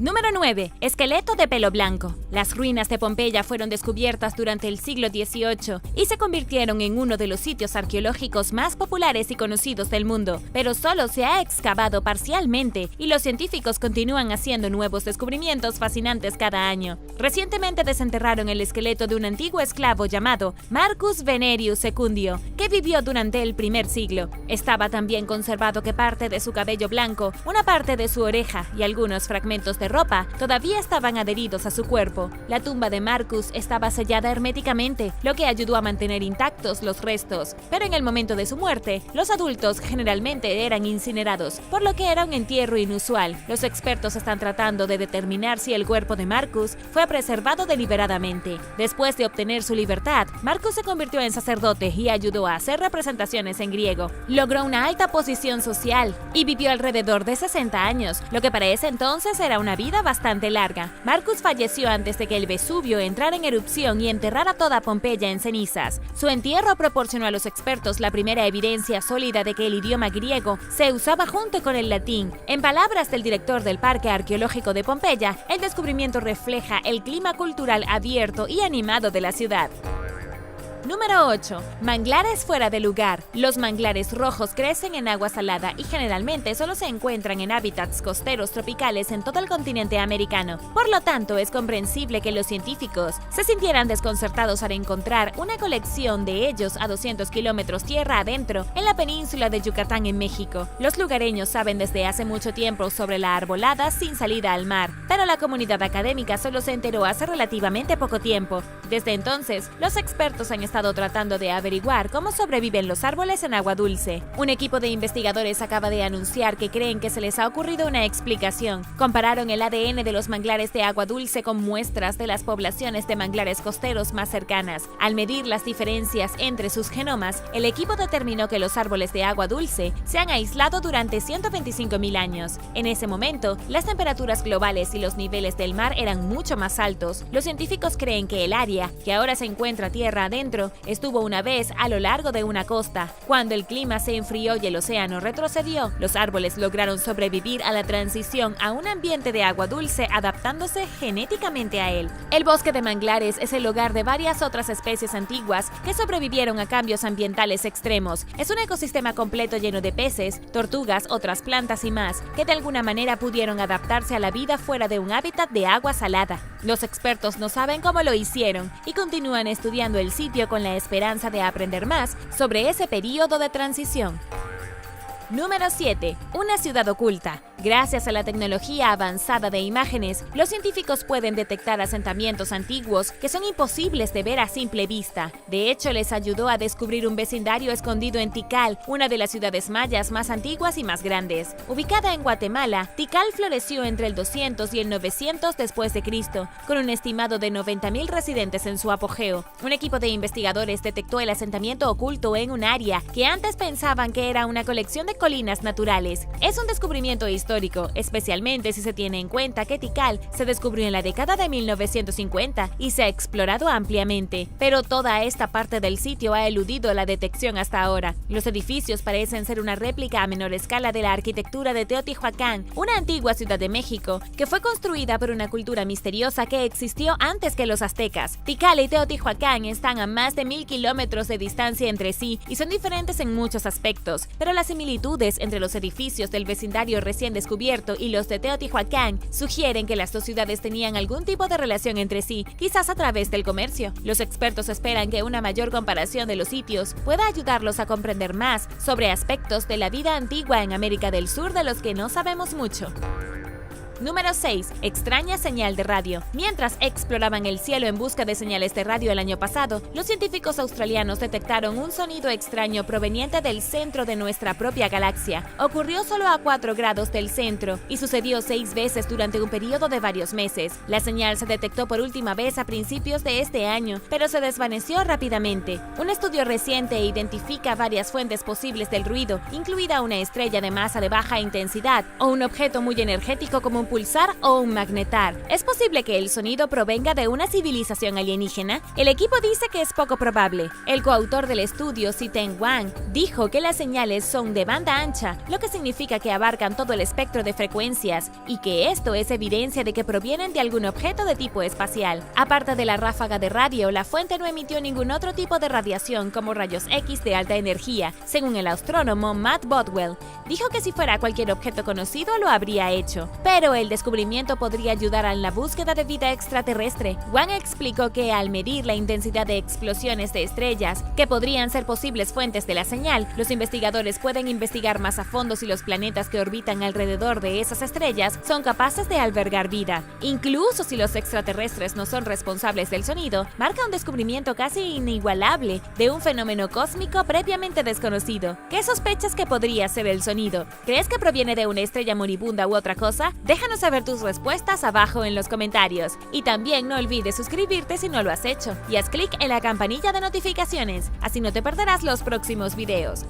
Número 9. Esqueleto de pelo blanco. Las ruinas de Pompeya fueron descubiertas durante el siglo XVIII y se convirtieron en uno de los sitios arqueológicos más populares y conocidos del mundo, pero solo se ha excavado parcialmente y los científicos continúan haciendo nuevos descubrimientos fascinantes cada año. Recientemente desenterraron el esqueleto de un antiguo esclavo llamado Marcus Venerius Secundio, que vivió durante el primer siglo. Estaba tan bien conservado que parte de su cabello blanco, una parte de su oreja y algunos fragmentos de ropa todavía estaban adheridos a su cuerpo. La tumba de Marcus estaba sellada herméticamente, lo que ayudó a mantener intactos los restos, pero en el momento de su muerte, los adultos generalmente eran incinerados, por lo que era un entierro inusual. Los expertos están tratando de determinar si el cuerpo de Marcus fue preservado deliberadamente. Después de obtener su libertad, Marcus se convirtió en sacerdote y ayudó a hacer representaciones en griego. Logró una alta posición social y vivió alrededor de 60 años, lo que para ese entonces era una vida bastante larga. Marcus falleció antes de que el Vesubio entrara en erupción y enterrara toda Pompeya en cenizas. Su entierro proporcionó a los expertos la primera evidencia sólida de que el idioma griego se usaba junto con el latín. En palabras del director del Parque Arqueológico de Pompeya, el descubrimiento refleja el clima cultural abierto y animado de la ciudad. Número 8. Manglares fuera de lugar. Los manglares rojos crecen en agua salada y generalmente solo se encuentran en hábitats costeros tropicales en todo el continente americano. Por lo tanto, es comprensible que los científicos se sintieran desconcertados al encontrar una colección de ellos a 200 kilómetros tierra adentro en la península de Yucatán en México. Los lugareños saben desde hace mucho tiempo sobre la arbolada sin salida al mar, pero la comunidad académica solo se enteró hace relativamente poco tiempo. Desde entonces, los expertos han estado tratando de averiguar cómo sobreviven los árboles en agua dulce. Un equipo de investigadores acaba de anunciar que creen que se les ha ocurrido una explicación. Compararon el ADN de los manglares de agua dulce con muestras de las poblaciones de manglares costeros más cercanas. Al medir las diferencias entre sus genomas, el equipo determinó que los árboles de agua dulce se han aislado durante 125.000 años. En ese momento, las temperaturas globales y los niveles del mar eran mucho más altos. Los científicos creen que el área, que ahora se encuentra tierra adentro, estuvo una vez a lo largo de una costa. Cuando el clima se enfrió y el océano retrocedió, los árboles lograron sobrevivir a la transición a un ambiente de agua dulce, adaptándose genéticamente a él. El bosque de manglares es el hogar de varias otras especies antiguas que sobrevivieron a cambios ambientales extremos. Es un ecosistema completo lleno de peces, tortugas, otras plantas y más, que de alguna manera pudieron adaptarse a la vida fuera de un hábitat de agua salada. Los expertos no saben cómo lo hicieron y continúan estudiando el sitio con la esperanza de aprender más sobre ese periodo de transición. Número 7. Una ciudad oculta. Gracias a la tecnología avanzada de imágenes, los científicos pueden detectar asentamientos antiguos que son imposibles de ver a simple vista. De hecho, les ayudó a descubrir un vecindario escondido en Tikal, una de las ciudades mayas más antiguas y más grandes. Ubicada en Guatemala, Tikal floreció entre el 200 y el 900 después de Cristo, con un estimado de 90.000 residentes en su apogeo. Un equipo de investigadores detectó el asentamiento oculto en un área que antes pensaban que era una colección de colinas naturales. Es un descubrimiento histórico, especialmente si se tiene en cuenta que Tikal se descubrió en la década de 1950 y se ha explorado ampliamente, pero toda esta parte del sitio ha eludido la detección hasta ahora. Los edificios parecen ser una réplica a menor escala de la arquitectura de Teotihuacán, una antigua ciudad de México que fue construida por una cultura misteriosa que existió antes que los aztecas. Tikal y Teotihuacán están a más de 1.000 kilómetros de distancia entre sí y son diferentes en muchos aspectos, pero las similitudes entre los edificios del vecindario recién descubierto y los de Teotihuacán sugieren que las dos ciudades tenían algún tipo de relación entre sí, quizás a través del comercio. Los expertos esperan que una mayor comparación de los sitios pueda ayudarlos a comprender más sobre aspectos de la vida antigua en América del Sur de los que no sabemos mucho. Número 6. Extraña señal de radio. Mientras exploraban el cielo en busca de señales de radio el año pasado, los científicos australianos detectaron un sonido extraño proveniente del centro de nuestra propia galaxia. Ocurrió solo a 4 grados del centro y sucedió 6 veces durante un periodo de varios meses. La señal se detectó por última vez a principios de este año, pero se desvaneció rápidamente. Un estudio reciente identifica varias fuentes posibles del ruido, incluida una estrella de masa de baja intensidad o un objeto muy energético como un pulsar o un magnetar. ¿Es posible que el sonido provenga de una civilización alienígena? El equipo dice que es poco probable. El coautor del estudio, Zhiteng Wang, dijo que las señales son de banda ancha, lo que significa que abarcan todo el espectro de frecuencias y que esto es evidencia de que provienen de algún objeto de tipo espacial. Aparte de la ráfaga de radio, la fuente no emitió ningún otro tipo de radiación como rayos X de alta energía, según el astrónomo Matt Bodwell. Dijo que si fuera cualquier objeto conocido lo habría hecho, pero el descubrimiento podría ayudar en la búsqueda de vida extraterrestre. Wang explicó que al medir la intensidad de explosiones de estrellas que podrían ser posibles fuentes de la señal, los investigadores pueden investigar más a fondo si los planetas que orbitan alrededor de esas estrellas son capaces de albergar vida. Incluso si los extraterrestres no son responsables del sonido, marca un descubrimiento casi inigualable de un fenómeno cósmico previamente desconocido. ¿Qué sospechas que podría ser el sonido? ¿Crees que proviene de una estrella moribunda u otra cosa? Déjanos saber tus respuestas abajo en los comentarios. Y también no olvides suscribirte si no lo has hecho y haz clic en la campanilla de notificaciones, así no te perderás los próximos videos.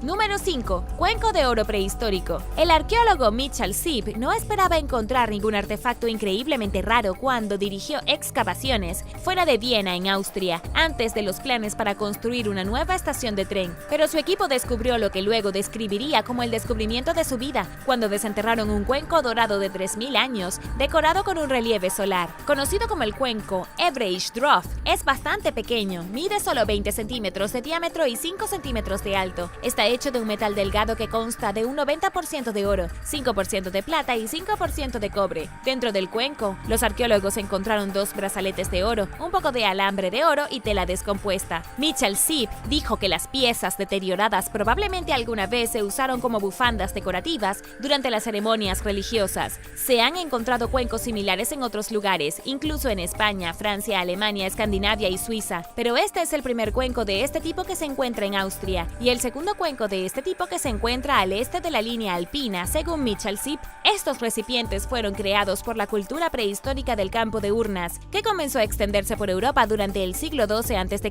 Número 5. Cuenco de oro prehistórico. El arqueólogo Mitchell Sipp no esperaba encontrar ningún artefacto increíblemente raro cuando dirigió excavaciones fuera de Viena, en Austria, antes de los planes para construir una nueva estación de tren. Pero su equipo descubrió lo que luego describiría como el descubrimiento de su vida, cuando desenterraron un cuenco dorado de 3000 años, decorado con un relieve solar. Conocido como el cuenco Ehrenbrecht, es bastante pequeño, mide solo 20 centímetros de diámetro y 5 centímetros de alto. Está hecho de un metal delgado que consta de un 90% de oro, 5% de plata y 5% de cobre. Dentro del cuenco, los arqueólogos encontraron 2 brazaletes de oro, un poco de alambre de oro y tela descompuesta. Mitchell Sipp dijo que las piezas deterioradas probablemente alguna vez se usaron como bufandas decorativas durante las ceremonias religiosas. Se han encontrado cuencos similares en otros lugares, incluso en España, Francia, Alemania, Escandinavia y Suiza, pero este es el primer cuenco de este tipo que se encuentra en Austria y el segundo cuenco de este tipo que se encuentra al este de la línea alpina, según Mitchell Sipp. Estos recipientes fueron creados por la cultura prehistórica del campo de urnas, que comenzó a extenderse por Europa durante el siglo XII a.C.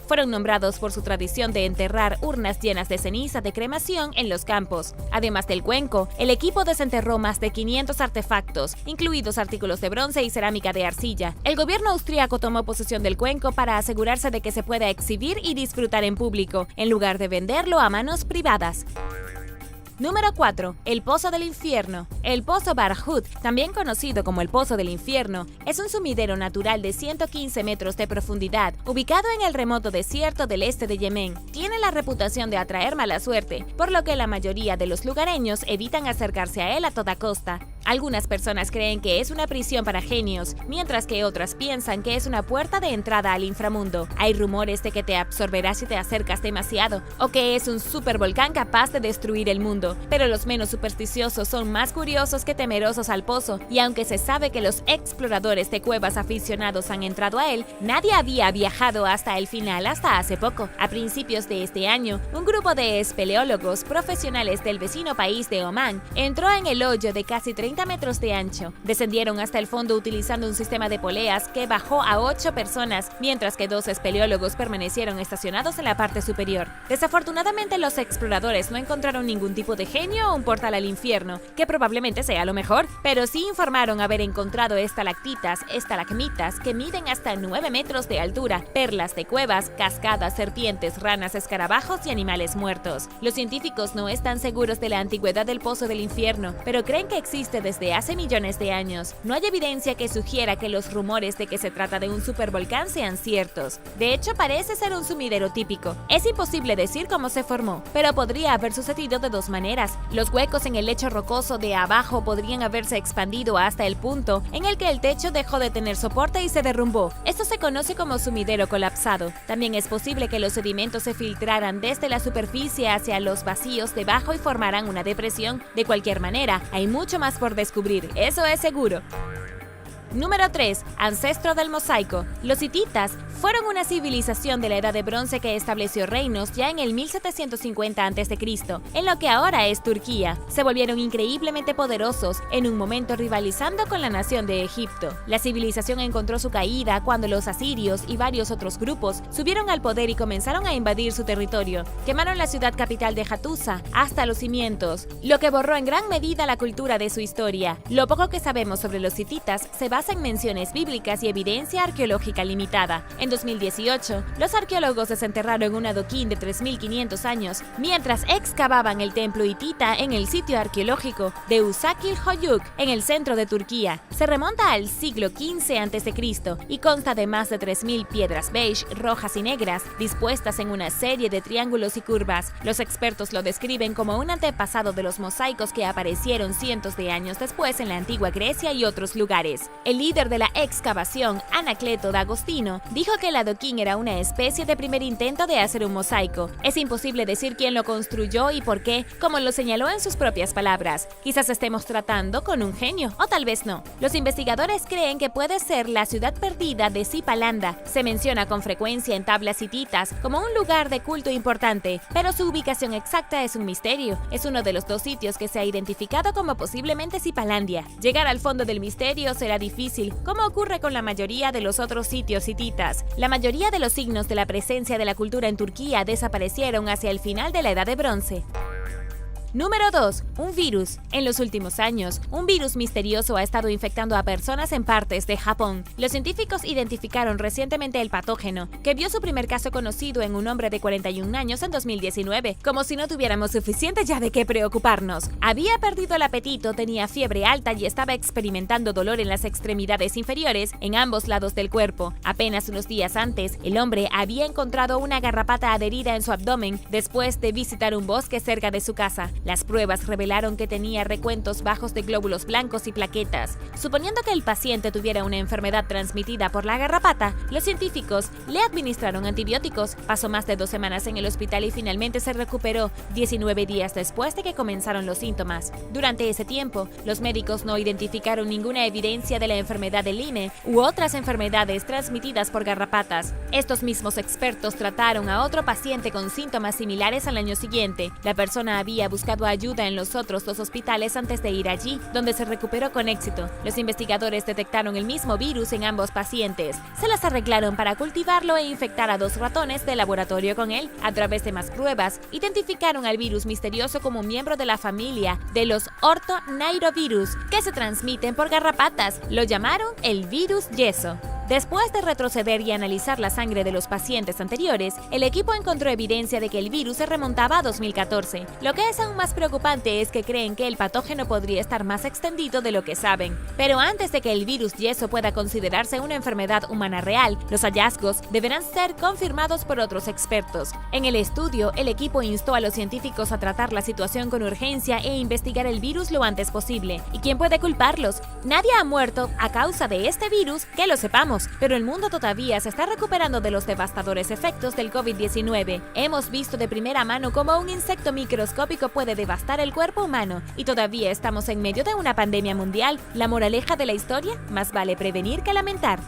Fueron nombrados por su tradición de enterrar urnas llenas de ceniza de cremación en los campos. Además del cuenco, el equipo desenterró más de 500 artefactos, incluidos artículos de bronce y cerámica de arcilla. El gobierno austríaco tomó posesión del cuenco para asegurarse de que se pueda exhibir y disfrutar en público, en lugar de venderlo a manos privadas. Número 4. El Pozo del Infierno. El Pozo Barhut, también conocido como el Pozo del Infierno, es un sumidero natural de 115 metros de profundidad, ubicado en el remoto desierto del este de Yemen. Tiene la reputación de atraer mala suerte, por lo que la mayoría de los lugareños evitan acercarse a él a toda costa. Algunas personas creen que es una prisión para genios, mientras que otras piensan que es una puerta de entrada al inframundo. Hay rumores de que te absorberás si te acercas demasiado, o que es un supervolcán capaz de destruir el mundo. Pero los menos supersticiosos son más curiosos que temerosos al pozo, y aunque se sabe que los exploradores de cuevas aficionados han entrado a él, nadie había viajado hasta el final hasta hace poco. A principios de este año, un grupo de espeleólogos profesionales del vecino país de Omán entró en el hoyo de casi 30 metros de ancho. Descendieron hasta el fondo utilizando un sistema de poleas que bajó a 8 personas, mientras que 2 espeleólogos permanecieron estacionados en la parte superior. Desafortunadamente, los exploradores no encontraron ningún tipo de genio o un portal al infierno, que probablemente sea lo mejor, pero sí informaron haber encontrado estalagmitas que miden hasta 9 metros de altura, perlas de cuevas, cascadas, serpientes, ranas, escarabajos y animales muertos. Los científicos no están seguros de la antigüedad del Pozo del Infierno, pero creen que existe desde hace millones de años. No hay evidencia que sugiera que los rumores de que se trata de un supervolcán sean ciertos. De hecho, parece ser un sumidero típico. Es imposible decir cómo se formó, pero podría haber sucedido de 2 maneras. Los huecos en el lecho rocoso de abajo podrían haberse expandido hasta el punto en el que el techo dejó de tener soporte y se derrumbó. Esto se conoce como sumidero colapsado. También es posible que los sedimentos se filtraran desde la superficie hacia los vacíos debajo y formaran una depresión. De cualquier manera, hay mucho más por descubrir, eso es seguro. Número 3. Ancestro del mosaico. Los hititas fueron una civilización de la Edad de Bronce que estableció reinos ya en el 1750 a.C., en lo que ahora es Turquía. Se volvieron increíblemente poderosos, en un momento rivalizando con la nación de Egipto. La civilización encontró su caída cuando los asirios y varios otros grupos subieron al poder y comenzaron a invadir su territorio. Quemaron la ciudad capital de Hattusa hasta los cimientos, lo que borró en gran medida la cultura de su historia. Lo poco que sabemos sobre los hititas se basa en menciones bíblicas y evidencia arqueológica limitada. En 2018, los arqueólogos desenterraron un adoquín de 3.500 años mientras excavaban el templo hitita en el sitio arqueológico de Usakil-Hoyuk, en el centro de Turquía. Se remonta al siglo XV a.C. y consta de más de 3.000 piedras beige, rojas y negras, dispuestas en una serie de triángulos y curvas. Los expertos lo describen como un antepasado de los mosaicos que aparecieron cientos de años después en la antigua Grecia y otros lugares. El líder de la excavación, Anacleto D'Agostino, dijo que el adoquín era una especie de primer intento de hacer un mosaico. Es imposible decir quién lo construyó y por qué, como lo señaló en sus propias palabras. Quizás estemos tratando con un genio, o tal vez no. Los investigadores creen que puede ser la ciudad perdida de Sipalanda. Se menciona con frecuencia en tablas hititas como un lugar de culto importante, pero su ubicación exacta es un misterio. Es uno de los dos sitios que se ha identificado como posiblemente Sipalandia. Llegar al fondo del misterio será difícil, como ocurre con la mayoría de los otros sitios hititas. La mayoría de los signos de la presencia de la cultura en Turquía desaparecieron hacia el final de la Edad de Bronce. Número 2. Un virus. En los últimos años, un virus misterioso ha estado infectando a personas en partes de Japón. Los científicos identificaron recientemente el patógeno, que vio su primer caso conocido en un hombre de 41 años en 2019. Como si no tuviéramos suficiente ya de qué preocuparnos. Había perdido el apetito, tenía fiebre alta y estaba experimentando dolor en las extremidades inferiores en ambos lados del cuerpo. Apenas unos días antes, el hombre había encontrado una garrapata adherida en su abdomen después de visitar un bosque cerca de su casa. Las pruebas revelaron que tenía recuentos bajos de glóbulos blancos y plaquetas. Suponiendo que el paciente tuviera una enfermedad transmitida por la garrapata, los científicos le administraron antibióticos. Pasó más de 2 semanas en el hospital y finalmente se recuperó 19 días después de que comenzaron los síntomas. Durante ese tiempo, los médicos no identificaron ninguna evidencia de la enfermedad de Lyme u otras enfermedades transmitidas por garrapatas. Estos mismos expertos trataron a otro paciente con síntomas similares al año siguiente. La persona había buscado ayuda en los otros 2 hospitales antes de ir allí, donde se recuperó con éxito. Los investigadores detectaron el mismo virus en ambos pacientes. Se las arreglaron para cultivarlo e infectar a 2 ratones de laboratorio con él. A través de más pruebas, identificaron al virus misterioso como miembro de la familia de los orthonairovirus, que se transmiten por garrapatas. Lo llamaron el virus yeso. Después de retroceder y analizar la sangre de los pacientes anteriores, el equipo encontró evidencia de que el virus se remontaba a 2014. Lo que es aún más preocupante es que creen que el patógeno podría estar más extendido de lo que saben. Pero antes de que el virus yeso pueda considerarse una enfermedad humana real, los hallazgos deberán ser confirmados por otros expertos. En el estudio, el equipo instó a los científicos a tratar la situación con urgencia e investigar el virus lo antes posible. ¿Y quién puede culparlos? Nadie ha muerto a causa de este virus, que lo sepamos. Pero el mundo todavía se está recuperando de los devastadores efectos del COVID-19. Hemos visto de primera mano cómo un insecto microscópico puede devastar el cuerpo humano y todavía estamos en medio de una pandemia mundial. La moraleja de la historia: más vale prevenir que lamentar.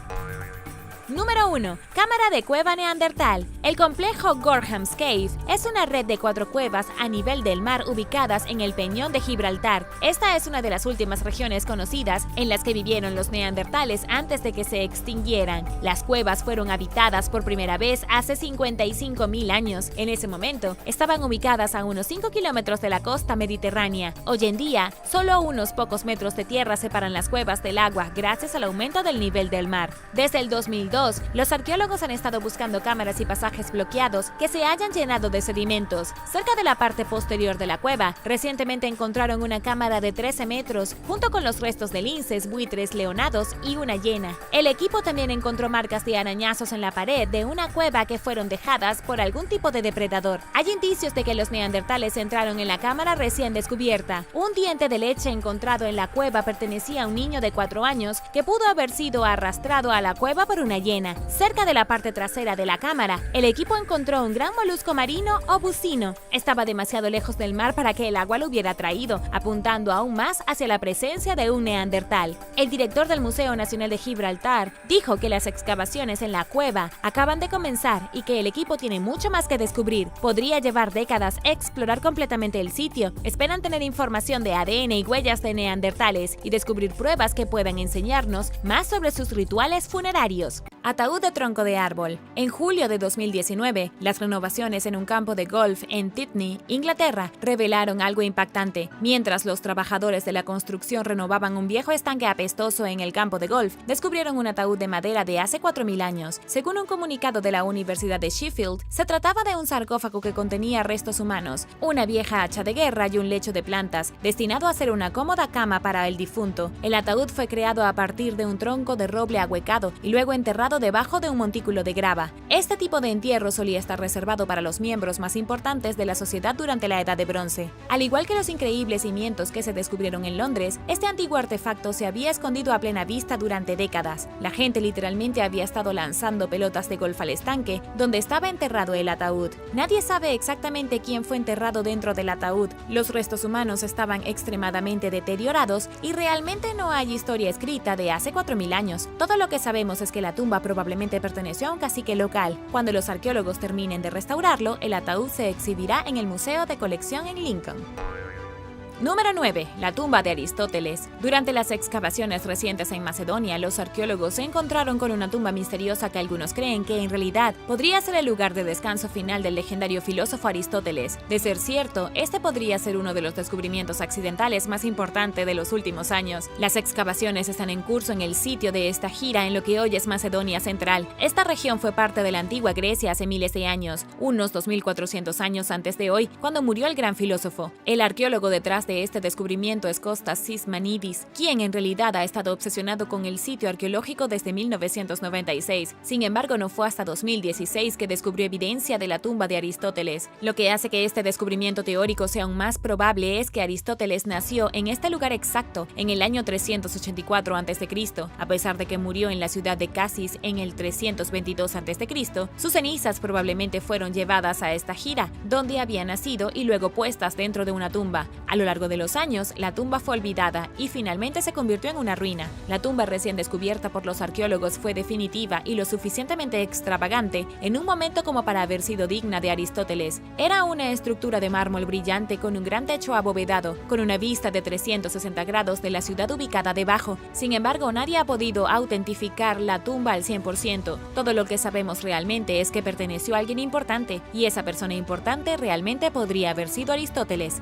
Número 1. Cámara de cueva neandertal. El complejo Gorham's Cave es una red de 4 cuevas a nivel del mar ubicadas en el Peñón de Gibraltar. Esta es una de las últimas regiones conocidas en las que vivieron los neandertales antes de que se extinguieran. Las cuevas fueron habitadas por primera vez hace 55.000 años. En ese momento, estaban ubicadas a unos 5 kilómetros de la costa mediterránea. Hoy en día, solo unos pocos metros de tierra separan las cuevas del agua gracias al aumento del nivel del mar. Desde el 2002, los arqueólogos han estado buscando cámaras y pasajes bloqueados que se hayan llenado de sedimentos. Cerca de la parte posterior de la cueva, recientemente encontraron una cámara de 13 metros, junto con los restos de linces, buitres, leonados y una hiena. El equipo también encontró marcas de arañazos en la pared de una cueva que fueron dejadas por algún tipo de depredador. Hay indicios de que los neandertales entraron en la cámara recién descubierta. Un diente de leche encontrado en la cueva pertenecía a un niño de 4 años que pudo haber sido arrastrado a la cueva por una ballena. Cerca de la parte trasera de la cámara, el equipo encontró un gran molusco marino o bucino. Estaba demasiado lejos del mar para que el agua lo hubiera atraído, apuntando aún más hacia la presencia de un neandertal. El director del Museo Nacional de Gibraltar dijo que las excavaciones en la cueva acaban de comenzar y que el equipo tiene mucho más que descubrir. Podría llevar décadas explorar completamente el sitio. Esperan tener información de ADN y huellas de neandertales y descubrir pruebas que puedan enseñarnos más sobre sus rituales funerarios. Ataúd de tronco de árbol. En julio de 2019, las renovaciones en un campo de golf en Titney, Inglaterra, revelaron algo impactante. Mientras los trabajadores de la construcción renovaban un viejo estanque apestoso en el campo de golf, descubrieron un ataúd de madera de hace 4.000 años. Según un comunicado de la Universidad de Sheffield, se trataba de un sarcófago que contenía restos humanos, una vieja hacha de guerra y un lecho de plantas, destinado a ser una cómoda cama para el difunto. El ataúd fue creado a partir de un tronco de roble ahuecado y luego enterrado debajo de un montículo de grava. Este tipo de entierro solía estar reservado para los miembros más importantes de la sociedad durante la Edad de Bronce. Al igual que los increíbles cimientos que se descubrieron en Londres, este antiguo artefacto se había escondido a plena vista durante décadas. La gente literalmente había estado lanzando pelotas de golf al estanque donde estaba enterrado el ataúd. Nadie sabe exactamente quién fue enterrado dentro del ataúd. Los restos humanos estaban extremadamente deteriorados y realmente no hay historia escrita de hace 4.000 años. Todo lo que sabemos es que la tumba probablemente perteneció a un cacique local. Cuando los arqueólogos terminen de restaurarlo, el ataúd se exhibirá en el Museo de Colección en Lincoln. Número 9. La tumba de Aristóteles. Durante las excavaciones recientes en Macedonia, los arqueólogos se encontraron con una tumba misteriosa que algunos creen que en realidad podría ser el lugar de descanso final del legendario filósofo Aristóteles. De ser cierto, este podría ser uno de los descubrimientos accidentales más importantes de los últimos años. Las excavaciones están en curso en el sitio de esta gira en lo que hoy es Macedonia Central. Esta región fue parte de la antigua Grecia hace miles de años, unos 2.400 años antes de hoy, cuando murió el gran filósofo. El arqueólogo detrás de este descubrimiento es Kostas Sismanidis, quien en realidad ha estado obsesionado con el sitio arqueológico desde 1996. Sin embargo, no fue hasta 2016 que descubrió evidencia de la tumba de Aristóteles. Lo que hace que este descubrimiento teórico sea aún más probable es que Aristóteles nació en este lugar exacto en el año 384 a.C. A pesar de que murió en la ciudad de Casis en el 322 a.C., sus cenizas probablemente fueron llevadas a esta gira, donde había nacido y luego puestas dentro de una tumba. A lo largo de los años, la tumba fue olvidada y finalmente se convirtió en una ruina. La tumba recién descubierta por los arqueólogos fue definitiva y lo suficientemente extravagante en un momento como para haber sido digna de Aristóteles. Era una estructura de mármol brillante con un gran techo abovedado, con una vista de 360 grados de la ciudad ubicada debajo. Sin embargo, nadie ha podido autentificar la tumba al 100%. Todo lo que sabemos realmente es que perteneció a alguien importante, y esa persona importante realmente podría haber sido Aristóteles.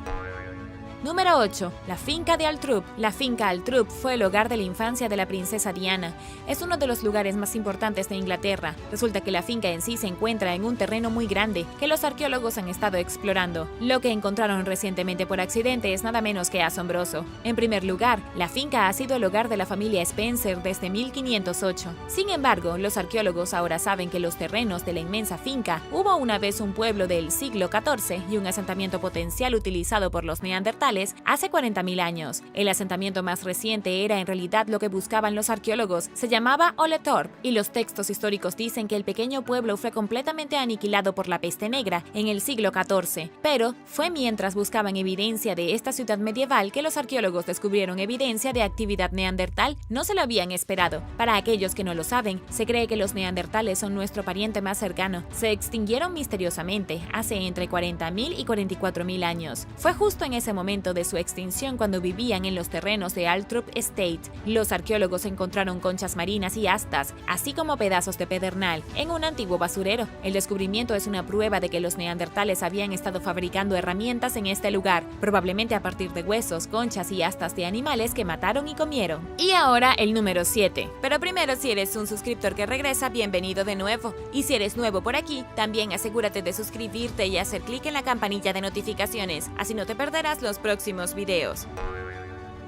Número 8. La finca de Altrup. La finca Altrup fue el hogar de la infancia de la princesa Diana. Es uno de los lugares más importantes de Inglaterra. Resulta que la finca en sí se encuentra en un terreno muy grande que los arqueólogos han estado explorando. Lo que encontraron recientemente por accidente es nada menos que asombroso. En primer lugar, la finca ha sido el hogar de la familia Spencer desde 1508. Sin embargo, los arqueólogos ahora saben que los terrenos de la inmensa finca hubo una vez un pueblo del siglo XIV y un asentamiento potencial utilizado por los neandertales hace 40.000 años. El asentamiento más reciente era en realidad lo que buscaban los arqueólogos. Se llamaba Oletorp y los textos históricos dicen que el pequeño pueblo fue completamente aniquilado por la peste negra en el siglo XIV. Pero fue mientras buscaban evidencia de esta ciudad medieval que los arqueólogos descubrieron evidencia de actividad neandertal. No se lo habían esperado. Para aquellos que no lo saben, se cree que los neandertales son nuestro pariente más cercano. Se extinguieron misteriosamente hace entre 40.000 y 44.000 años. Fue justo en ese momento de su extinción cuando vivían en los terrenos de Altrup Estate. Los arqueólogos encontraron conchas marinas y astas, así como pedazos de pedernal, en un antiguo basurero. El descubrimiento es una prueba de que los neandertales habían estado fabricando herramientas en este lugar, probablemente a partir de huesos, conchas y astas de animales que mataron y comieron. Y ahora el número 7. Pero primero, si eres un suscriptor que regresa, bienvenido de nuevo. Y si eres nuevo por aquí, también asegúrate de suscribirte y hacer clic en la campanilla de notificaciones, así no te perderás los próximos videos.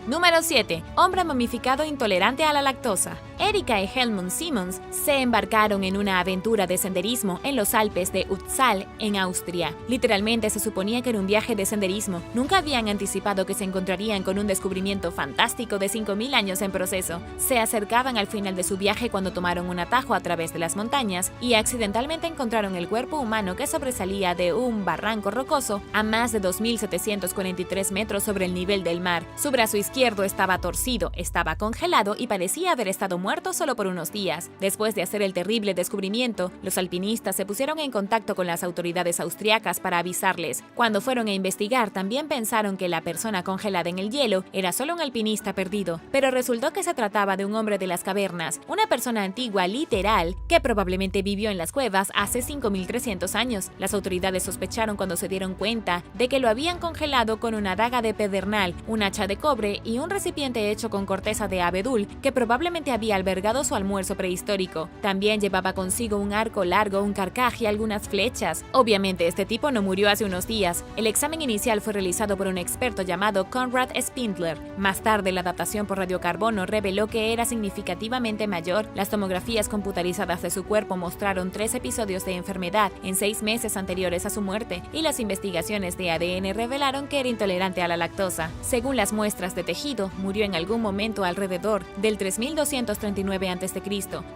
Número 7. Hombre momificado intolerante a la lactosa. Erika y Helmut Simons se embarcaron en una aventura de senderismo en los Alpes de Utzal, en Austria. Literalmente se suponía que era un viaje de senderismo. Nunca habían anticipado que se encontrarían con un descubrimiento fantástico de 5.000 años en proceso. Se acercaban al final de su viaje cuando tomaron un atajo a través de las montañas y accidentalmente encontraron el cuerpo humano que sobresalía de un barranco rocoso a más de 2.743 metros sobre el nivel del mar. Su brazo izquierdo estaba torcido, estaba congelado y parecía haber estado muerto solo por unos días. Después de hacer el terrible descubrimiento, los alpinistas se pusieron en contacto con las autoridades austriacas para avisarles. Cuando fueron a investigar, también pensaron que la persona congelada en el hielo era solo un alpinista perdido, pero resultó que se trataba de un hombre de las cavernas, una persona antigua literal que probablemente vivió en las cuevas hace 5.300 años. Las autoridades sospecharon cuando se dieron cuenta de que lo habían congelado con una daga de pedernal, un hacha de cobre y un recipiente hecho con corteza de abedul que probablemente había albergado su almuerzo prehistórico. También llevaba consigo un arco largo, un carcaj y algunas flechas. Obviamente este tipo no murió hace unos días. El examen inicial fue realizado por un experto llamado Konrad Spindler. Más tarde la datación por radiocarbono reveló que era significativamente mayor. Las tomografías computarizadas de su cuerpo mostraron 3 episodios de enfermedad en 6 meses anteriores a su muerte y las investigaciones de ADN revelaron que era intolerante a la lactosa. Según las muestras de tejido, murió en algún momento alrededor del 3239 a.C.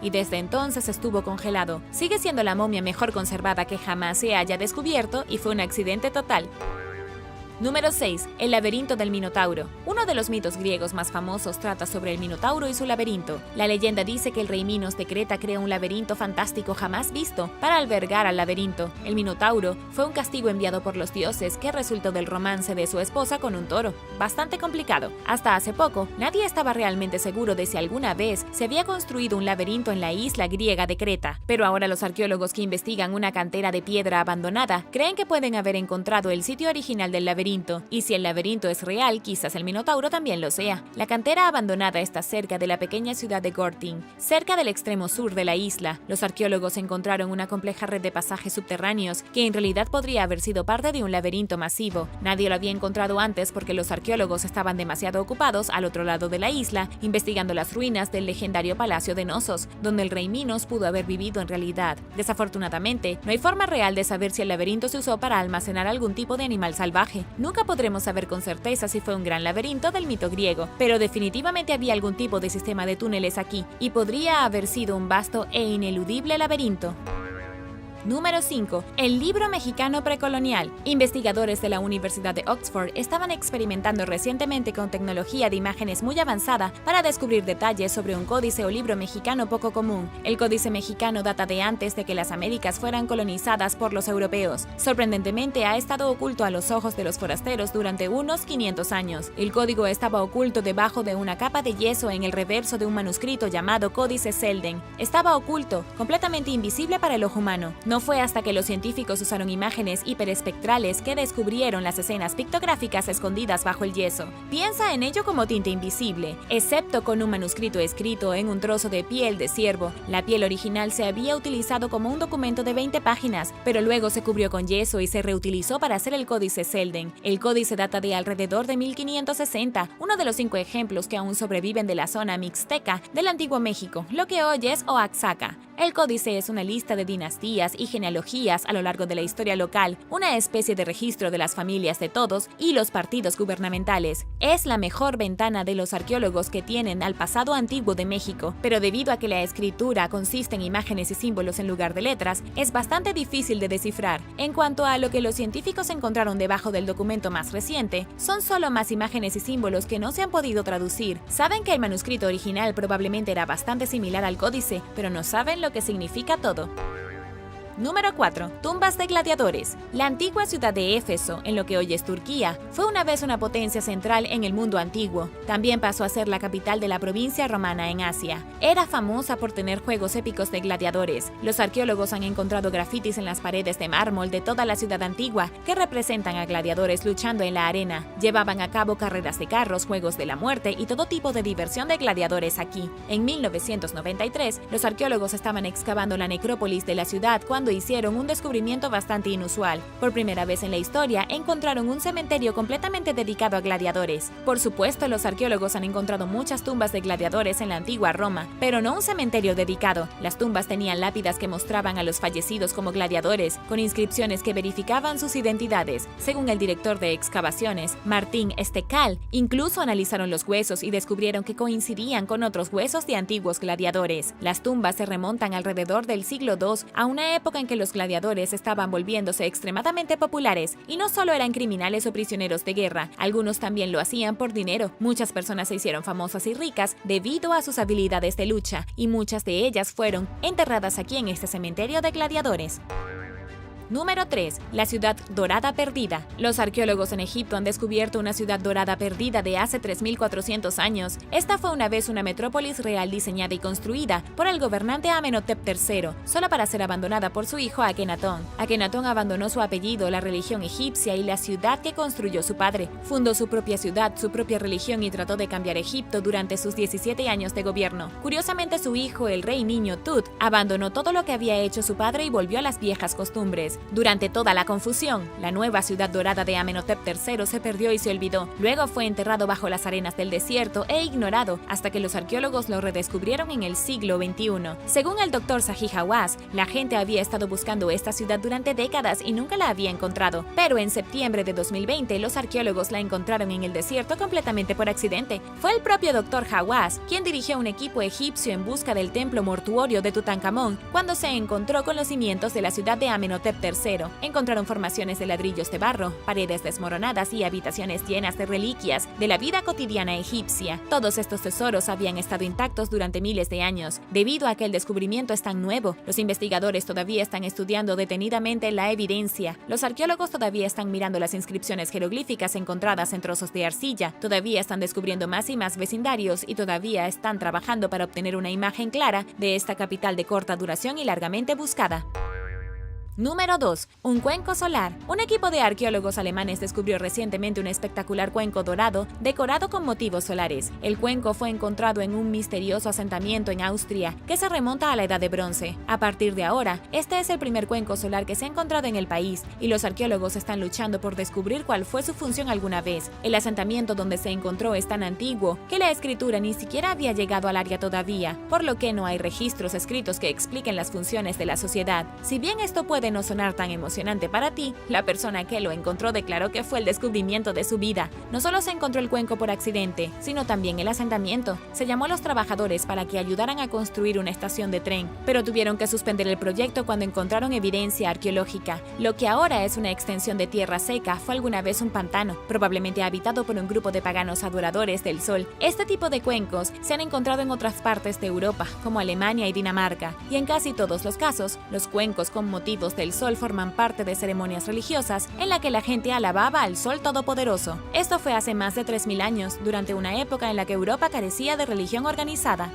y desde entonces estuvo congelado. Sigue siendo la momia mejor conservada que jamás se haya descubierto y fue un accidente total. Número 6. El laberinto del Minotauro. Uno de los mitos griegos más famosos trata sobre el Minotauro y su laberinto. La leyenda dice que el rey Minos de Creta creó un laberinto fantástico jamás visto para albergar al laberinto. El Minotauro fue un castigo enviado por los dioses que resultó del romance de su esposa con un toro. Bastante complicado. Hasta hace poco, nadie estaba realmente seguro de si alguna vez se había construido un laberinto en la isla griega de Creta. Pero ahora los arqueólogos que investigan una cantera de piedra abandonada creen que pueden haber encontrado el sitio original del laberinto. Y si el laberinto es real, quizás el Minotauro también lo sea. La cantera abandonada está cerca de la pequeña ciudad de Gortin, cerca del extremo sur de la isla. Los arqueólogos encontraron una compleja red de pasajes subterráneos que en realidad podría haber sido parte de un laberinto masivo. Nadie lo había encontrado antes porque los arqueólogos estaban demasiado ocupados al otro lado de la isla, investigando las ruinas del legendario Palacio de Nosos, donde el rey Minos pudo haber vivido en realidad. Desafortunadamente, no hay forma real de saber si el laberinto se usó para almacenar algún tipo de animal salvaje. Nunca podremos saber con certeza si fue un gran laberinto del mito griego, pero definitivamente había algún tipo de sistema de túneles aquí, y podría haber sido un vasto e ineludible laberinto. Número 5. El libro mexicano precolonial. Investigadores de la Universidad de Oxford estaban experimentando recientemente con tecnología de imágenes muy avanzada para descubrir detalles sobre un códice o libro mexicano poco común. El códice mexicano data de antes de que las Américas fueran colonizadas por los europeos. Sorprendentemente, ha estado oculto a los ojos de los forasteros durante unos 500 años. El código estaba oculto debajo de una capa de yeso en el reverso de un manuscrito llamado Códice Selden. Estaba oculto, completamente invisible para el ojo humano. No fue hasta que los científicos usaron imágenes hiperespectrales que descubrieron las escenas pictográficas escondidas bajo el yeso. Piensa en ello como tinta invisible, excepto con un manuscrito escrito en un trozo de piel de ciervo. La piel original se había utilizado como un documento de 20 páginas, pero luego se cubrió con yeso y se reutilizó para hacer el Códice Selden. El códice data de alrededor de 1560, uno de los 5 ejemplos que aún sobreviven de la zona mixteca del antiguo México, lo que hoy es Oaxaca. El códice es una lista de dinastías y genealogías a lo largo de la historia local, una especie de registro de las familias de todos y los partidos gubernamentales. Es la mejor ventana de los arqueólogos que tienen al pasado antiguo de México, pero debido a que la escritura consiste en imágenes y símbolos en lugar de letras, es bastante difícil de descifrar. En cuanto a lo que los científicos encontraron debajo del documento más reciente, son solo más imágenes y símbolos que no se han podido traducir. Saben que el manuscrito original probablemente era bastante similar al códice, pero no saben lo que significa todo. Número 4. Tumbas de gladiadores. La antigua ciudad de Éfeso, en lo que hoy es Turquía, fue una vez una potencia central en el mundo antiguo. También pasó a ser la capital de la provincia romana en Asia. Era famosa por tener juegos épicos de gladiadores. Los arqueólogos han encontrado grafitis en las paredes de mármol de toda la ciudad antigua que representan a gladiadores luchando en la arena. Llevaban a cabo carreras de carros, juegos de la muerte y todo tipo de diversión de gladiadores aquí. En 1993, los arqueólogos estaban excavando la necrópolis de la ciudad cuando cuando hicieron un descubrimiento bastante inusual. Por primera vez en la historia, encontraron un cementerio completamente dedicado a gladiadores. Por supuesto, los arqueólogos han encontrado muchas tumbas de gladiadores en la antigua Roma, pero no un cementerio dedicado. Las tumbas tenían lápidas que mostraban a los fallecidos como gladiadores, con inscripciones que verificaban sus identidades. Según el director de excavaciones, Martín Estekal, incluso analizaron los huesos y descubrieron que coincidían con otros huesos de antiguos gladiadores. Las tumbas se remontan alrededor del siglo II, a una época en que los gladiadores estaban volviéndose extremadamente populares, y no solo eran criminales o prisioneros de guerra, algunos también lo hacían por dinero. Muchas personas se hicieron famosas y ricas debido a sus habilidades de lucha, y muchas de ellas fueron enterradas aquí en este cementerio de gladiadores. Número 3. La ciudad dorada perdida. Los arqueólogos en Egipto han descubierto una ciudad dorada perdida de hace 3400 años. Esta fue una vez una metrópolis real diseñada y construida por el gobernante Amenhotep III, solo para ser abandonada por su hijo Akenatón. Akenatón abandonó su apellido, la religión egipcia y la ciudad que construyó su padre. Fundó su propia ciudad, su propia religión y trató de cambiar Egipto durante sus 17 años de gobierno. Curiosamente, su hijo, el rey niño Tut, abandonó todo lo que había hecho su padre y volvió a las viejas costumbres. Durante toda la confusión, la nueva ciudad dorada de Amenhotep III se perdió y se olvidó. Luego fue enterrado bajo las arenas del desierto e ignorado hasta que los arqueólogos lo redescubrieron en el siglo XXI. Según el Dr. Zahi Hawass, la gente había estado buscando esta ciudad durante décadas y nunca la había encontrado. Pero en septiembre de 2020, los arqueólogos la encontraron en el desierto completamente por accidente. Fue el propio Dr. Hawass quien dirigió un equipo egipcio en busca del templo mortuorio de Tutankamón cuando se encontró con los cimientos de la ciudad de Amenhotep III. Encontraron formaciones de ladrillos de barro, paredes desmoronadas y habitaciones llenas de reliquias de la vida cotidiana egipcia. Todos estos tesoros habían estado intactos durante miles de años. Debido a que el descubrimiento es tan nuevo, los investigadores todavía están estudiando detenidamente la evidencia. Los arqueólogos todavía están mirando las inscripciones jeroglíficas encontradas en trozos de arcilla, todavía están descubriendo más y más vecindarios y todavía están trabajando para obtener una imagen clara de esta capital de corta duración y largamente buscada. Número 2. Un cuenco solar. Un equipo de arqueólogos alemanes descubrió recientemente un espectacular cuenco dorado decorado con motivos solares. El cuenco fue encontrado en un misterioso asentamiento en Austria que se remonta a la Edad de Bronce. A partir de ahora, este es el primer cuenco solar que se ha encontrado en el país y los arqueólogos están luchando por descubrir cuál fue su función alguna vez. El asentamiento donde se encontró es tan antiguo que la escritura ni siquiera había llegado al área todavía, por lo que no hay registros escritos que expliquen las funciones de la sociedad. Si bien esto puede no sonar tan emocionante para ti, la persona que lo encontró declaró que fue el descubrimiento de su vida. No solo se encontró el cuenco por accidente, sino también el asentamiento. Se llamó a los trabajadores para que ayudaran a construir una estación de tren, pero tuvieron que suspender el proyecto cuando encontraron evidencia arqueológica. Lo que ahora es una extensión de tierra seca fue alguna vez un pantano, probablemente habitado por un grupo de paganos adoradores del sol. Este tipo de cuencos se han encontrado en otras partes de Europa, como Alemania y Dinamarca, y en casi todos los casos, los cuencos con motivos del sol forman parte de ceremonias religiosas en la que la gente alababa al sol todopoderoso. Esto fue hace más de 3000 años, durante una época en la que Europa carecía de religión organizada.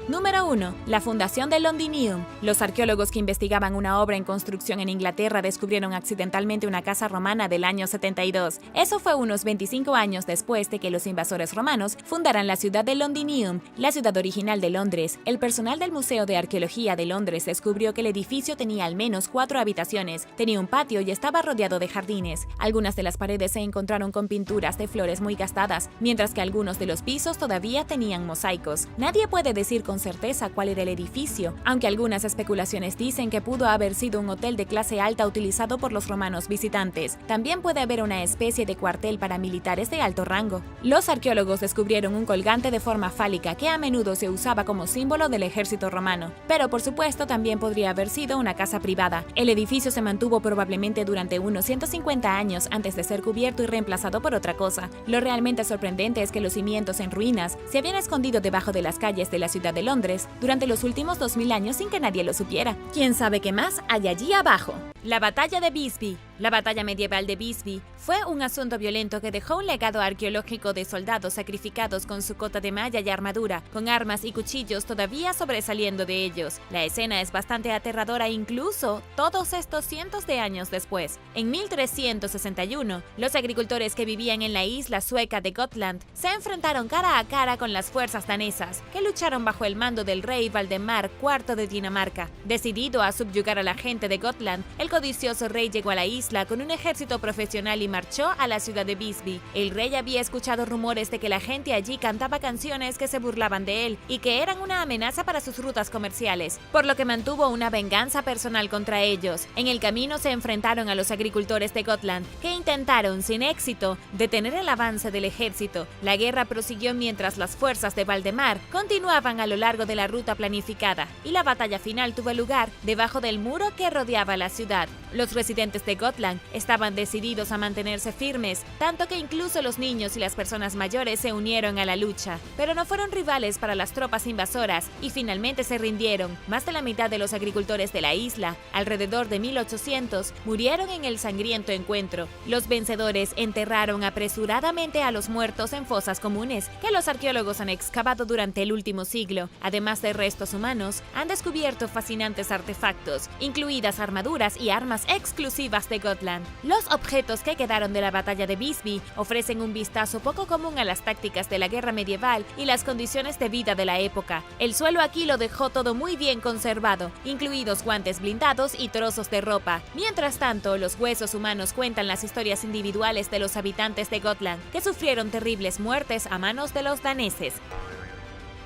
Número 1. La fundación del Londinium. Los arqueólogos que investigaban una obra en construcción en Inglaterra descubrieron accidentalmente una casa romana del año 72. Eso fue unos 25 años después de que los invasores romanos fundaran la ciudad de Londinium, la ciudad original de Londres. El personal del Museo de Arqueología de Londres descubrió que el edificio tenía al menos 4 habitaciones, tenía un patio y estaba rodeado de jardines. Algunas de las paredes se encontraron con pinturas de flores muy gastadas, mientras que algunos de los pisos todavía tenían mosaicos. Nadie puede decir con certeza cuál era el edificio, aunque algunas especulaciones dicen que pudo haber sido un hotel de clase alta utilizado por los romanos visitantes. También puede haber una especie de cuartel para militares de alto rango. Los arqueólogos descubrieron un colgante de forma fálica que a menudo se usaba como símbolo del ejército romano, pero por supuesto también podría haber sido una casa privada. El edificio se mantuvo probablemente durante unos 150 años antes de ser cubierto y reemplazado por otra cosa. Lo realmente sorprendente es que los cimientos en ruinas se habían escondido debajo de las calles de la ciudad de Londres durante los últimos 2000 años sin que nadie lo supiera. ¿Quién sabe qué más hay allí abajo? La batalla de Visby. La batalla medieval de Visby fue un asunto violento que dejó un legado arqueológico de soldados sacrificados con su cota de malla y armadura, con armas y cuchillos todavía sobresaliendo de ellos. La escena es bastante aterradora incluso todos estos cientos de años después. En 1361, los agricultores que vivían en la isla sueca de Gotland se enfrentaron cara a cara con las fuerzas danesas, que lucharon bajo el mando del rey Valdemar IV de Dinamarca. Decidido a subyugar a la gente de Gotland, el codicioso rey llegó a la isla con un ejército profesional y marchó a la ciudad de Visby. El rey había escuchado rumores de que la gente allí cantaba canciones que se burlaban de él y que eran una amenaza para sus rutas comerciales, por lo que mantuvo una venganza personal contra ellos. En el camino se enfrentaron a los agricultores de Gotland, que intentaron, sin éxito, detener el avance del ejército. La guerra prosiguió mientras las fuerzas de Valdemar continuaban a lo largo de la ruta planificada, y la batalla final tuvo lugar debajo del muro que rodeaba la ciudad. Los residentes de Gotland estaban decididos a mantenerse firmes, tanto que incluso los niños y las personas mayores se unieron a la lucha, pero no fueron rivales para las tropas invasoras y finalmente se rindieron. Más de la mitad de los agricultores de la isla, alrededor de 1800, murieron en el sangriento encuentro. Los vencedores enterraron apresuradamente a los muertos en fosas comunes que los arqueólogos han excavado durante el último siglo. Además de restos humanos, han descubierto fascinantes artefactos, incluidas armaduras y armas exclusivas de Gotland. Los objetos que quedaron de la batalla de Visby ofrecen un vistazo poco común a las tácticas de la guerra medieval y las condiciones de vida de la época. El suelo aquí lo dejó todo muy bien conservado, incluidos guantes blindados y trozos de ropa. Mientras tanto, los huesos humanos cuentan las historias individuales de los habitantes de Gotland, que sufrieron terribles muertes a manos de los daneses.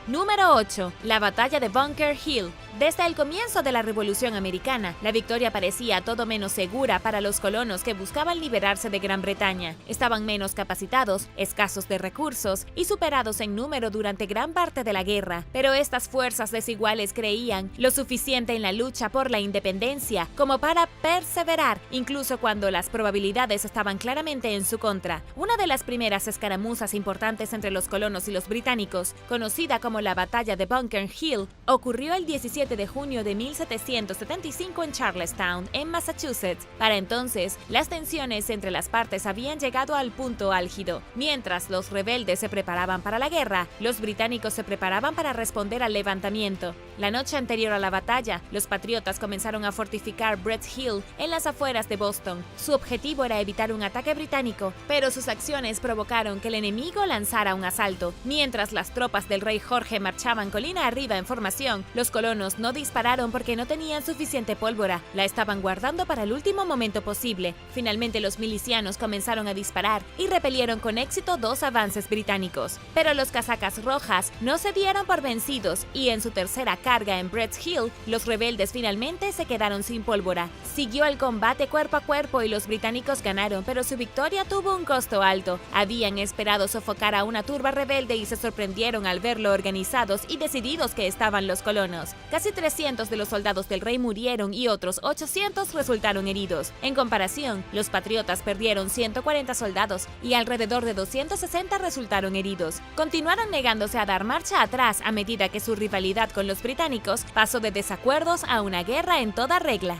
Número 8. La batalla de Bunker Hill. Desde el comienzo de la Revolución Americana, la victoria parecía todo menos segura para los colonos que buscaban liberarse de Gran Bretaña. Estaban menos capacitados, escasos de recursos y superados en número durante gran parte de la guerra, pero estas fuerzas desiguales creían lo suficiente en la lucha por la independencia como para perseverar, incluso cuando las probabilidades estaban claramente en su contra. Una de las primeras escaramuzas importantes entre los colonos y los británicos, conocida como la Batalla de Bunker Hill, ocurrió el 17 de junio de 1775 en Charlestown, en Massachusetts. Para entonces, las tensiones entre las partes habían llegado al punto álgido. Mientras los rebeldes se preparaban para la guerra, los británicos se preparaban para responder al levantamiento. La noche anterior a la batalla, los patriotas comenzaron a fortificar Brett's Hill en las afueras de Boston. Su objetivo era evitar un ataque británico, pero sus acciones provocaron que el enemigo lanzara un asalto. Mientras las tropas del rey Jorge marchaban colina arriba en formación, los colonos no dispararon porque no tenían suficiente pólvora, la estaban guardando para el último momento posible. Finalmente los milicianos comenzaron a disparar y repelieron con éxito 2 avances británicos. Pero los casacas rojas no se dieron por vencidos y en su tercera carga en Brett's Hill, los rebeldes finalmente se quedaron sin pólvora. Siguió el combate cuerpo a cuerpo y los británicos ganaron, pero su victoria tuvo un costo alto. Habían esperado sofocar a una turba rebelde y se sorprendieron al ver lo organizados y decididos que estaban los colonos. Casi 300 de los soldados del rey murieron y otros 800 resultaron heridos. En comparación, los patriotas perdieron 140 soldados y alrededor de 260 resultaron heridos. Continuaron negándose a dar marcha atrás a medida que su rivalidad con los británicos pasó de desacuerdos a una guerra en toda regla.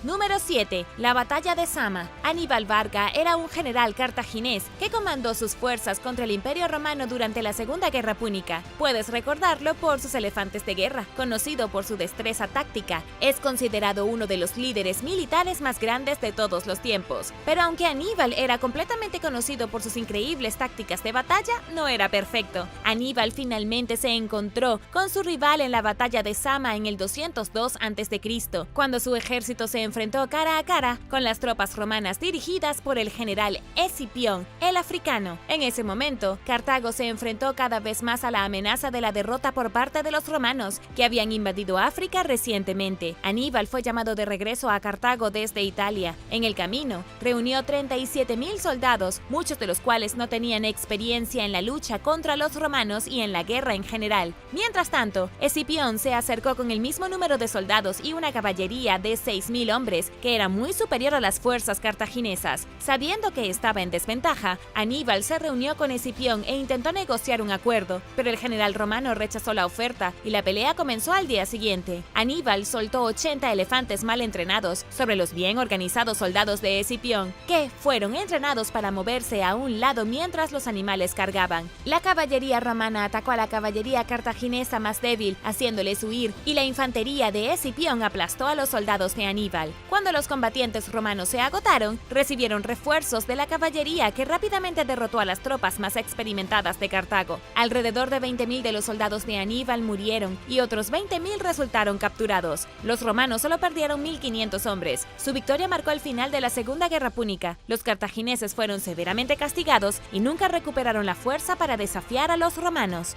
Número 7. La batalla de Zama. Aníbal Barca era un general cartaginés que comandó sus fuerzas contra el Imperio Romano durante la Segunda Guerra Púnica. Puedes recordarlo por sus elefantes de guerra, conocido por su destreza táctica. Es considerado uno de los líderes militares más grandes de todos los tiempos. Pero aunque Aníbal era completamente conocido por sus increíbles tácticas de batalla, no era perfecto. Aníbal finalmente se encontró con su rival en la batalla de Zama en el 202 a.C., cuando su ejército se enfrentó cara a cara con las tropas romanas dirigidas por el general Escipión, el africano. En ese momento, Cartago se enfrentó cada vez más a la amenaza de la derrota por parte de los romanos, que habían invadido África recientemente. Aníbal fue llamado de regreso a Cartago desde Italia. En el camino, reunió 37.000 soldados, muchos de los cuales no tenían experiencia en la lucha contra los romanos y en la guerra en general. Mientras tanto, Escipión se acercó con el mismo número de soldados y una caballería de 6.000 hombres hombres, que era muy superior a las fuerzas cartaginesas. Sabiendo que estaba en desventaja, Aníbal se reunió con Escipión e intentó negociar un acuerdo, pero el general romano rechazó la oferta y la pelea comenzó al día siguiente. Aníbal soltó 80 elefantes mal entrenados sobre los bien organizados soldados de Escipión, que fueron entrenados para moverse a un lado mientras los animales cargaban. La caballería romana atacó a la caballería cartaginesa más débil, haciéndoles huir, y la infantería de Escipión aplastó a los soldados de Aníbal. Cuando los combatientes romanos se agotaron, recibieron refuerzos de la caballería que rápidamente derrotó a las tropas más experimentadas de Cartago. Alrededor de 20.000 de los soldados de Aníbal murieron y otros 20.000 resultaron capturados. Los romanos solo perdieron 1.500 hombres. Su victoria marcó el final de la Segunda Guerra Púnica. Los cartagineses fueron severamente castigados y nunca recuperaron la fuerza para desafiar a los romanos.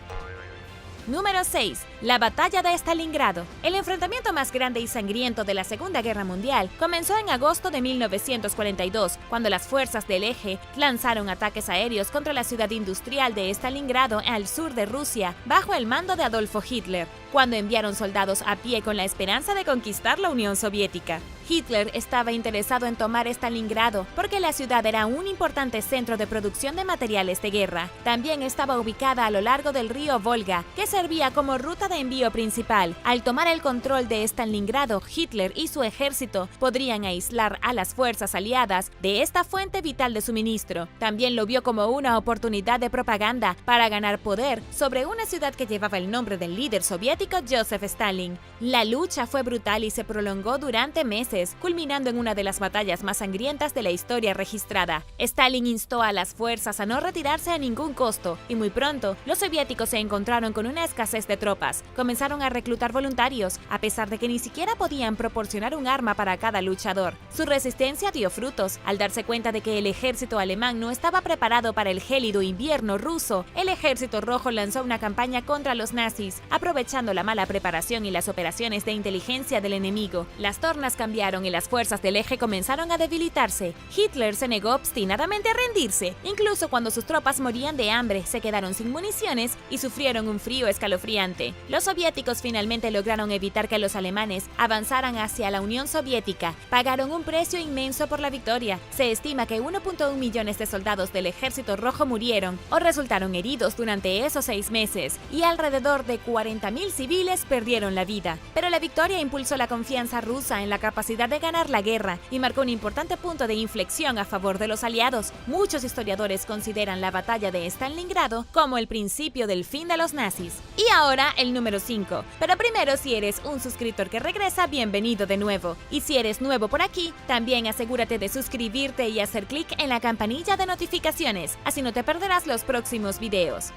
Número 6. La Batalla de Stalingrado. El enfrentamiento más grande y sangriento de la Segunda Guerra Mundial comenzó en agosto de 1942, cuando las fuerzas del Eje lanzaron ataques aéreos contra la ciudad industrial de Stalingrado al sur de Rusia, bajo el mando de Adolfo Hitler, cuando enviaron soldados a pie con la esperanza de conquistar la Unión Soviética. Hitler estaba interesado en tomar Stalingrado porque la ciudad era un importante centro de producción de materiales de guerra. También estaba ubicada a lo largo del río Volga, que servía como ruta de envío principal. Al tomar el control de Stalingrado, Hitler y su ejército podrían aislar a las fuerzas aliadas de esta fuente vital de suministro. También lo vio como una oportunidad de propaganda para ganar poder sobre una ciudad que llevaba el nombre del líder soviético Joseph Stalin. La lucha fue brutal y se prolongó durante meses, culminando en una de las batallas más sangrientas de la historia registrada. Stalin instó a las fuerzas a no retirarse a ningún costo, y muy pronto los soviéticos se encontraron con una escasez de tropas. Comenzaron a reclutar voluntarios, a pesar de que ni siquiera podían proporcionar un arma para cada luchador. Su resistencia dio frutos. Al darse cuenta de que el ejército alemán no estaba preparado para el gélido invierno ruso, el ejército rojo lanzó una campaña contra los nazis, aprovechando la mala preparación y las operaciones de inteligencia del enemigo. Las tornas cambiaron y las fuerzas del Eje comenzaron a debilitarse. Hitler se negó obstinadamente a rendirse. Incluso cuando sus tropas morían de hambre, se quedaron sin municiones y sufrieron un frío escalofriante. Los soviéticos finalmente lograron evitar que los alemanes avanzaran hacia la Unión Soviética. Pagaron un precio inmenso por la victoria. Se estima que 1.1 millones de soldados del Ejército Rojo murieron o resultaron heridos durante esos 6 meses, y alrededor de 40.000 civiles perdieron la vida. Pero la victoria impulsó la confianza rusa en la capacidad de ganar la guerra y marcó un importante punto de inflexión a favor de los aliados. Muchos historiadores consideran la batalla de Stalingrado como el principio del fin de los nazis. Y ahora el número 5. Pero primero, si eres un suscriptor que regresa, bienvenido de nuevo. Y si eres nuevo por aquí, también asegúrate de suscribirte y hacer clic en la campanilla de notificaciones, así no te perderás los próximos videos.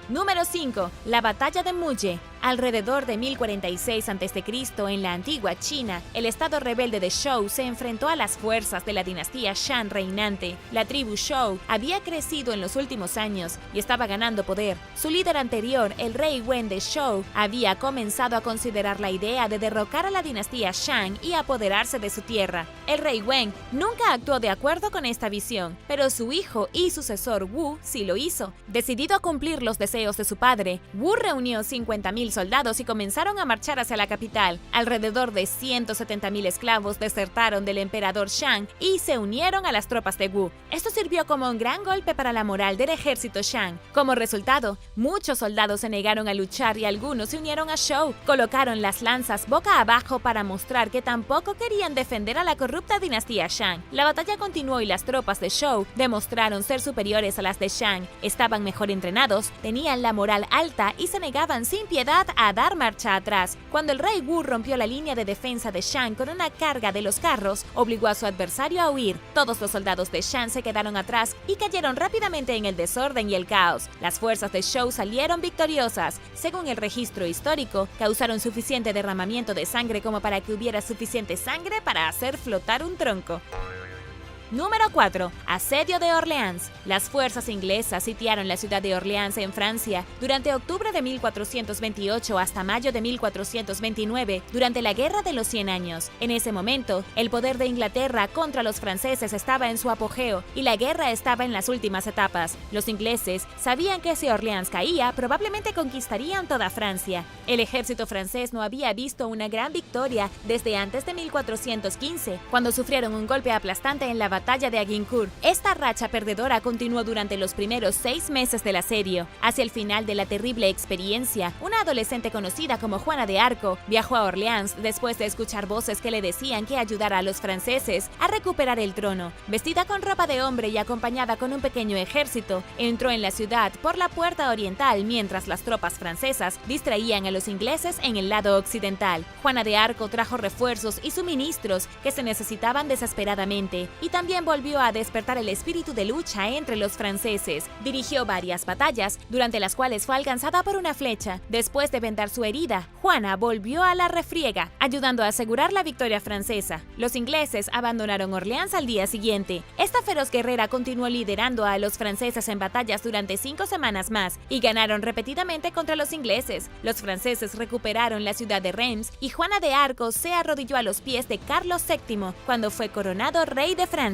Número 5. La Batalla de Muye. Alrededor de 1046 a.C., en la antigua China, el estado rebelde de Zhou se enfrentó a las fuerzas de la dinastía Shang reinante. La tribu Zhou había crecido en los últimos años y estaba ganando poder. Su líder anterior, el rey Wen de Zhou, había comenzado a considerar la idea de derrocar a la dinastía Shang y apoderarse de su tierra. El rey Wen nunca actuó de acuerdo con esta visión, pero su hijo y sucesor Wu sí lo hizo. Decidido a cumplir los deseos de su padre, Wu reunió 50.000 soldados y comenzaron a marchar hacia la capital. Alrededor de 170.000 esclavos desertaron del emperador Shang y se unieron a las tropas de Wu. Esto sirvió como un gran golpe para la moral del ejército Shang. Como resultado, muchos soldados se negaron a luchar y algunos se unieron a Zhou. Colocaron las lanzas boca abajo para mostrar que tampoco querían defender a la corrupta dinastía Shang. La batalla continuó y las tropas de Zhou demostraron ser superiores a las de Shang. Estaban mejor entrenados, tenían la moral alta y se negaban sin piedad a dar marcha atrás. Cuando el rey Wu rompió la línea de defensa de Shang con una carga de los carros, obligó a su adversario a huir. Todos los soldados de Shang se quedaron atrás y cayeron rápidamente en el desorden y el caos. Las fuerzas de Zhou salieron victoriosas. Según el registro histórico, causaron suficiente derramamiento de sangre como para que hubiera suficiente sangre para hacer flotar un tronco. Número 4. Asedio de Orleans. Las fuerzas inglesas sitiaron la ciudad de Orleans en Francia durante octubre de 1428 hasta mayo de 1429, durante la Guerra de los 100 años. En ese momento, el poder de Inglaterra contra los franceses estaba en su apogeo y la guerra estaba en las últimas etapas. Los ingleses sabían que si Orleans caía, probablemente conquistarían toda Francia. El ejército francés no había visto una gran victoria desde antes de 1415, cuando sufrieron un golpe aplastante en la batalla de Agincourt. Esta racha perdedora continuó durante los primeros 6 meses del asedio. Hacia el final de la terrible experiencia, una adolescente conocida como Juana de Arco viajó a Orleans después de escuchar voces que le decían que ayudara a los franceses a recuperar el trono. Vestida con ropa de hombre y acompañada con un pequeño ejército, entró en la ciudad por la puerta oriental mientras las tropas francesas distraían a los ingleses en el lado occidental. Juana de Arco trajo refuerzos y suministros que se necesitaban desesperadamente y también volvió a despertar el espíritu de lucha entre los franceses. Dirigió varias batallas, durante las cuales fue alcanzada por una flecha. Después de vendar su herida, Juana volvió a la refriega, ayudando a asegurar la victoria francesa. Los ingleses abandonaron Orleans al día siguiente. Esta feroz guerrera continuó liderando a los franceses en batallas durante 5 semanas más y ganaron repetidamente contra los ingleses. Los franceses recuperaron la ciudad de Reims y Juana de Arco se arrodilló a los pies de Carlos VII cuando fue coronado rey de Francia.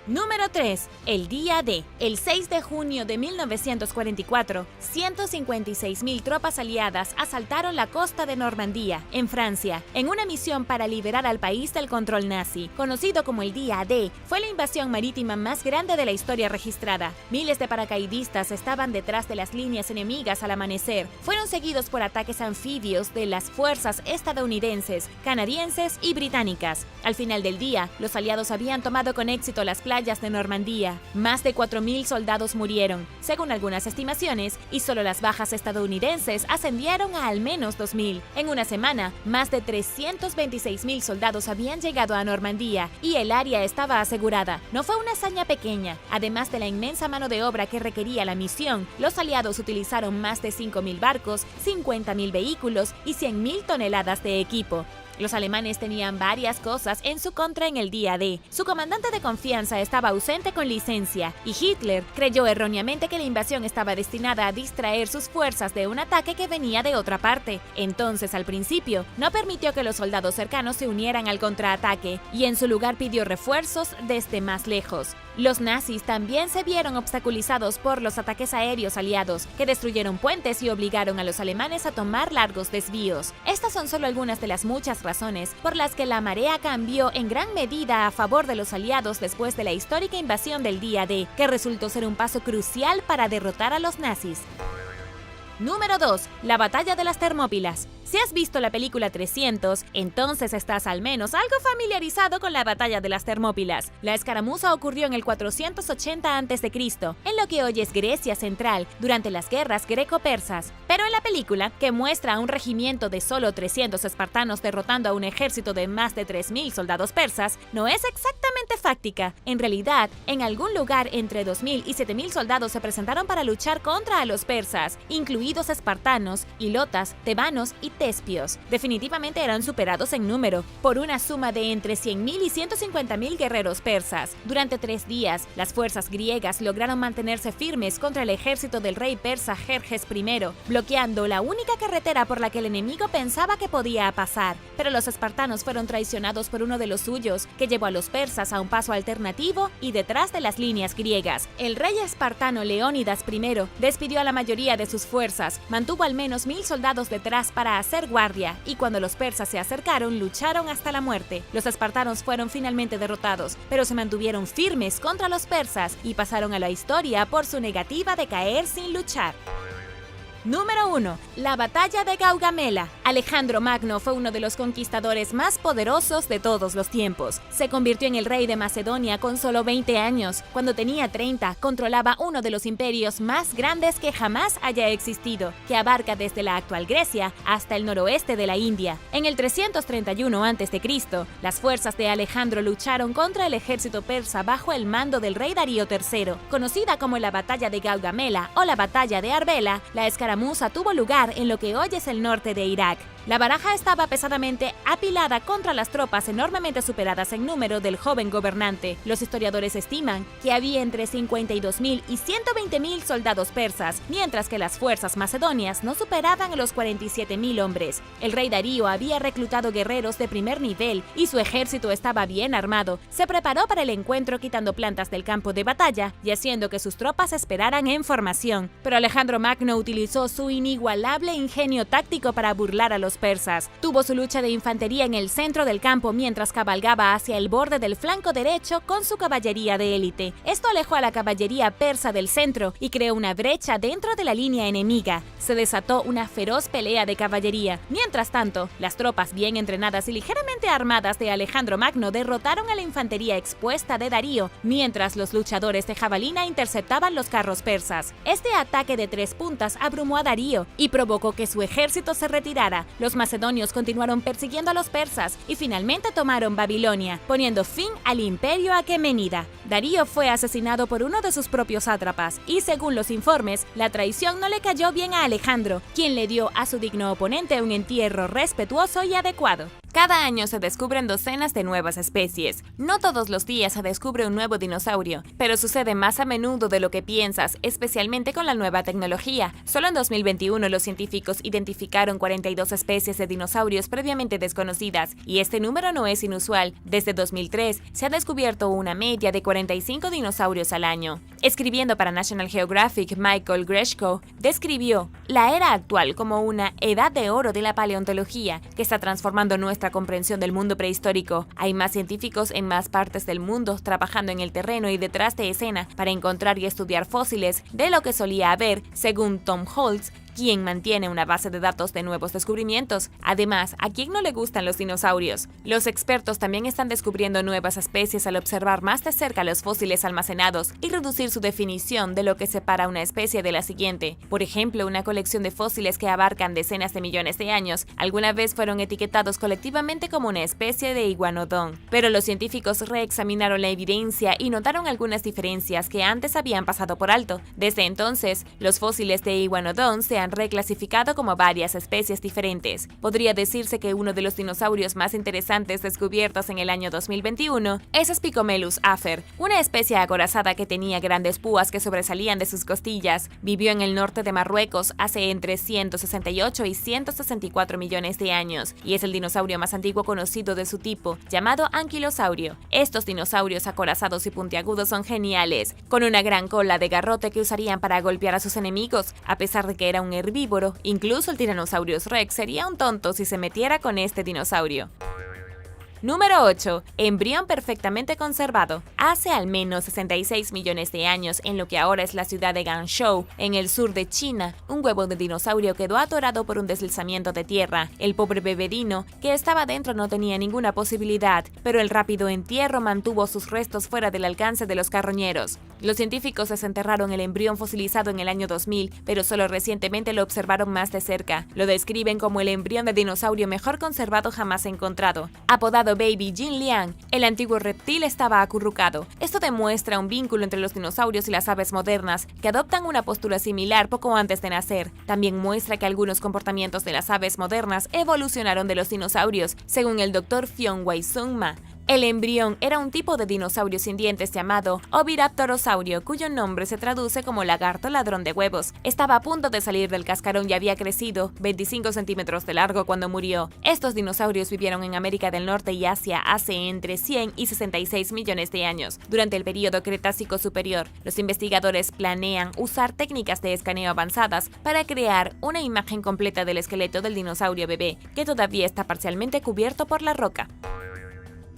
Número 3. El día D. El 6 de junio de 1944, 156.000 tropas aliadas asaltaron la costa de Normandía, en Francia, en una misión para liberar al país del control nazi. Conocido como el día D, fue la invasión marítima más grande de la historia registrada. Miles de paracaidistas estaban detrás de las líneas enemigas al amanecer. Fueron seguidos por ataques anfibios de las fuerzas estadounidenses, canadienses y británicas. Al final del día, los aliados habían tomado con éxito las playas de Normandía. Más de 4.000 soldados murieron, según algunas estimaciones, y solo las bajas estadounidenses ascendieron a al menos 2.000. En una semana, más de 326.000 soldados habían llegado a Normandía y el área estaba asegurada. No fue una hazaña pequeña. Además de la inmensa mano de obra que requería la misión, los aliados utilizaron más de 5.000 barcos, 50.000 vehículos y 100.000 toneladas de equipo. Los alemanes tenían varias cosas en su contra en el día D. Su comandante de confianza estaba ausente con licencia y Hitler creyó erróneamente que la invasión estaba destinada a distraer sus fuerzas de un ataque que venía de otra parte. Entonces, al principio, no permitió que los soldados cercanos se unieran al contraataque y en su lugar pidió refuerzos desde más lejos. Los nazis también se vieron obstaculizados por los ataques aéreos aliados, que destruyeron puentes y obligaron a los alemanes a tomar largos desvíos. Estas son solo algunas de las muchas razones por las que la marea cambió en gran medida a favor de los aliados después de la histórica invasión del día D, que resultó ser un paso crucial para derrotar a los nazis. Número 2. La batalla de las Termópilas. Si has visto la película 300, entonces estás al menos algo familiarizado con la batalla de las Termópilas. La escaramuza ocurrió en el 480 a.C., en lo que hoy es Grecia Central, durante las guerras greco-persas. Pero en la película, que muestra a un regimiento de solo 300 espartanos derrotando a un ejército de más de 3.000 soldados persas, no es exactamente fáctica. En realidad, en algún lugar entre 2.000 y 7.000 soldados se presentaron para luchar contra a los persas, incluidos espartanos, hilotas, tebanos y tespios. Definitivamente eran superados en número, por una suma de entre 100.000 y 150.000 guerreros persas. Durante 3 días, las fuerzas griegas lograron mantenerse firmes contra el ejército del rey persa Jerjes I, bloqueando la única carretera por la que el enemigo pensaba que podía pasar. Pero los espartanos fueron traicionados por uno de los suyos, que llevó a los persas a un paso alternativo y detrás de las líneas griegas. El rey espartano Leónidas I despidió a la mayoría de sus fuerzas, mantuvo al menos 1.000 soldados detrás para hacer guardia, y cuando los persas se acercaron, lucharon hasta la muerte. Los espartanos fueron finalmente derrotados, pero se mantuvieron firmes contra los persas y pasaron a la historia por su negativa de caer sin luchar. Número 1. La batalla de Gaugamela. Alejandro Magno fue uno de los conquistadores más poderosos de todos los tiempos. Se convirtió en el rey de Macedonia con solo 20 años. Cuando tenía 30, controlaba uno de los imperios más grandes que jamás haya existido, que abarca desde la actual Grecia hasta el noroeste de la India. En el 331 a.C., las fuerzas de Alejandro lucharon contra el ejército persa bajo el mando del rey Darío III. Conocida como la batalla de Gaugamela o la batalla de Arbela, la escaramuza tuvo lugar en lo que hoy es el norte de Irak. La baraja estaba pesadamente apilada contra las tropas enormemente superadas en número del joven gobernante. Los historiadores estiman que había entre 52.000 y 120.000 soldados persas, mientras que las fuerzas macedonias no superaban a los 47.000 hombres. El rey Darío había reclutado guerreros de primer nivel y su ejército estaba bien armado. Se preparó para el encuentro quitando plantas del campo de batalla y haciendo que sus tropas esperaran en formación. Pero Alejandro Magno utilizó su inigualable ingenio táctico para burlar a los persas. Tuvo su lucha de infantería en el centro del campo mientras cabalgaba hacia el borde del flanco derecho con su caballería de élite. Esto alejó a la caballería persa del centro y creó una brecha dentro de la línea enemiga. Se desató una feroz pelea de caballería. Mientras tanto, las tropas bien entrenadas y ligeramente armadas de Alejandro Magno derrotaron a la infantería expuesta de Darío, mientras los luchadores de jabalina interceptaban los carros persas. Este ataque de 3 puntas abrumó a Darío y provocó que su ejército se retirara. Los macedonios continuaron persiguiendo a los persas y finalmente tomaron Babilonia, poniendo fin al imperio aquemenida. Darío fue asesinado por uno de sus propios sátrapas y, según los informes, la traición no le cayó bien a Alejandro, quien le dio a su digno oponente un entierro respetuoso y adecuado. Cada año se descubren docenas de nuevas especies. No todos los días se descubre un nuevo dinosaurio, pero sucede más a menudo de lo que piensas, especialmente con la nueva tecnología. Solo en 2021 los científicos identificaron 42 especies de dinosaurios previamente desconocidas, y este número no es inusual. Desde 2003 se ha descubierto una media de 45 dinosaurios al año. Escribiendo para National Geographic, Michael Greshko describió la era actual como una edad de oro de la paleontología que está transformando nuestra comprensión del mundo prehistórico. Hay más científicos en más partes del mundo trabajando en el terreno y detrás de escena para encontrar y estudiar fósiles de lo que solía haber, según Tom Holtz, quien mantiene una base de datos de nuevos descubrimientos. Además, ¿a quién no le gustan los dinosaurios? Los expertos también están descubriendo nuevas especies al observar más de cerca los fósiles almacenados y reducir su definición de lo que separa una especie de la siguiente. Por ejemplo, una colección de fósiles que abarcan decenas de millones de años alguna vez fueron etiquetados colectivamente como una especie de iguanodón. Pero los científicos reexaminaron la evidencia y notaron algunas diferencias que antes habían pasado por alto. Desde entonces, los fósiles de iguanodón se han reclasificado como varias especies diferentes. Podría decirse que uno de los dinosaurios más interesantes descubiertos en el año 2021 es Spicomelus afer, una especie acorazada que tenía grandes púas que sobresalían de sus costillas. Vivió en el norte de Marruecos hace entre 168 y 164 millones de años y es el dinosaurio más antiguo conocido de su tipo, llamado anquilosaurio. Estos dinosaurios acorazados y puntiagudos son geniales, con una gran cola de garrote que usarían para golpear a sus enemigos. A pesar de que era un herbívoro, incluso el Tyrannosaurus Rex sería un tonto si se metiera con este dinosaurio. Número 8. Embrión perfectamente conservado. Hace al menos 66 millones de años, en lo que ahora es la ciudad de Guangzhou, en el sur de China, un huevo de dinosaurio quedó atorado por un deslizamiento de tierra. El pobre bebedino que estaba dentro no tenía ninguna posibilidad, pero el rápido entierro mantuvo sus restos fuera del alcance de los carroñeros. Los científicos desenterraron el embrión fosilizado en el año 2000, pero solo recientemente lo observaron más de cerca. Lo describen como el embrión de dinosaurio mejor conservado jamás encontrado. Apodado Baby Jin Liang, el antiguo reptil estaba acurrucado. Esto demuestra un vínculo entre los dinosaurios y las aves modernas, que adoptan una postura similar poco antes de nacer. También muestra que algunos comportamientos de las aves modernas evolucionaron de los dinosaurios, según el Dr. Fiong-Wei Sung Ma. El embrión era un tipo de dinosaurio sin dientes llamado Oviraptorosaurio, cuyo nombre se traduce como lagarto ladrón de huevos. Estaba a punto de salir del cascarón y había crecido 25 centímetros de largo cuando murió. Estos dinosaurios vivieron en América del Norte y Asia hace entre 100 y 66 millones de años. Durante el período Cretácico Superior, los investigadores planean usar técnicas de escaneo avanzadas para crear una imagen completa del esqueleto del dinosaurio bebé, que todavía está parcialmente cubierto por la roca.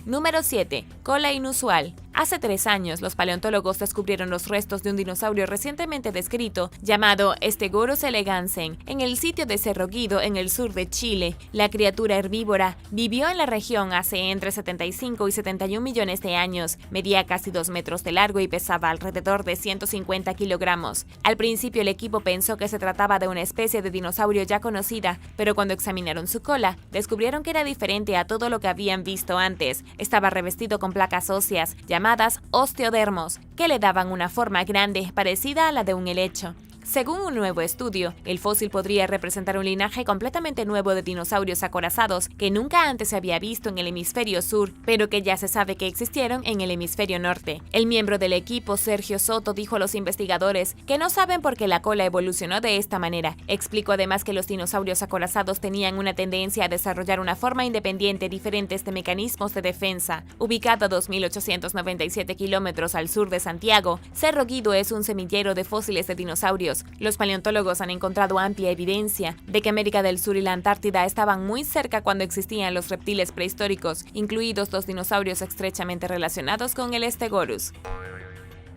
Número 7. Cola inusual. Hace 3 años, los paleontólogos descubrieron los restos de un dinosaurio recientemente descrito, llamado Stegosaurus elegansen, en el sitio de Cerro Guido, en el sur de Chile. La criatura herbívora vivió en la región hace entre 75 y 71 millones de años, medía casi 2 metros de largo y pesaba alrededor de 150 kilogramos. Al principio el equipo pensó que se trataba de una especie de dinosaurio ya conocida, pero cuando examinaron su cola, descubrieron que era diferente a todo lo que habían visto antes. Estaba revestido con placas óseas, llamadas osteodermos, que le daban una forma grande parecida a la de un helecho. Según un nuevo estudio, el fósil podría representar un linaje completamente nuevo de dinosaurios acorazados que nunca antes se había visto en el hemisferio sur, pero que ya se sabe que existieron en el hemisferio norte. El miembro del equipo, Sergio Soto, dijo a los investigadores que no saben por qué la cola evolucionó de esta manera. Explicó además que los dinosaurios acorazados tenían una tendencia a desarrollar una forma independiente diferentes de mecanismos de defensa. Ubicado a 2.897 kilómetros al sur de Santiago, Cerro Guido es un semillero de fósiles de dinosaurios. Los paleontólogos han encontrado amplia evidencia de que América del Sur y la Antártida estaban muy cerca cuando existían los reptiles prehistóricos, incluidos los dinosaurios estrechamente relacionados con el Stegosaurus.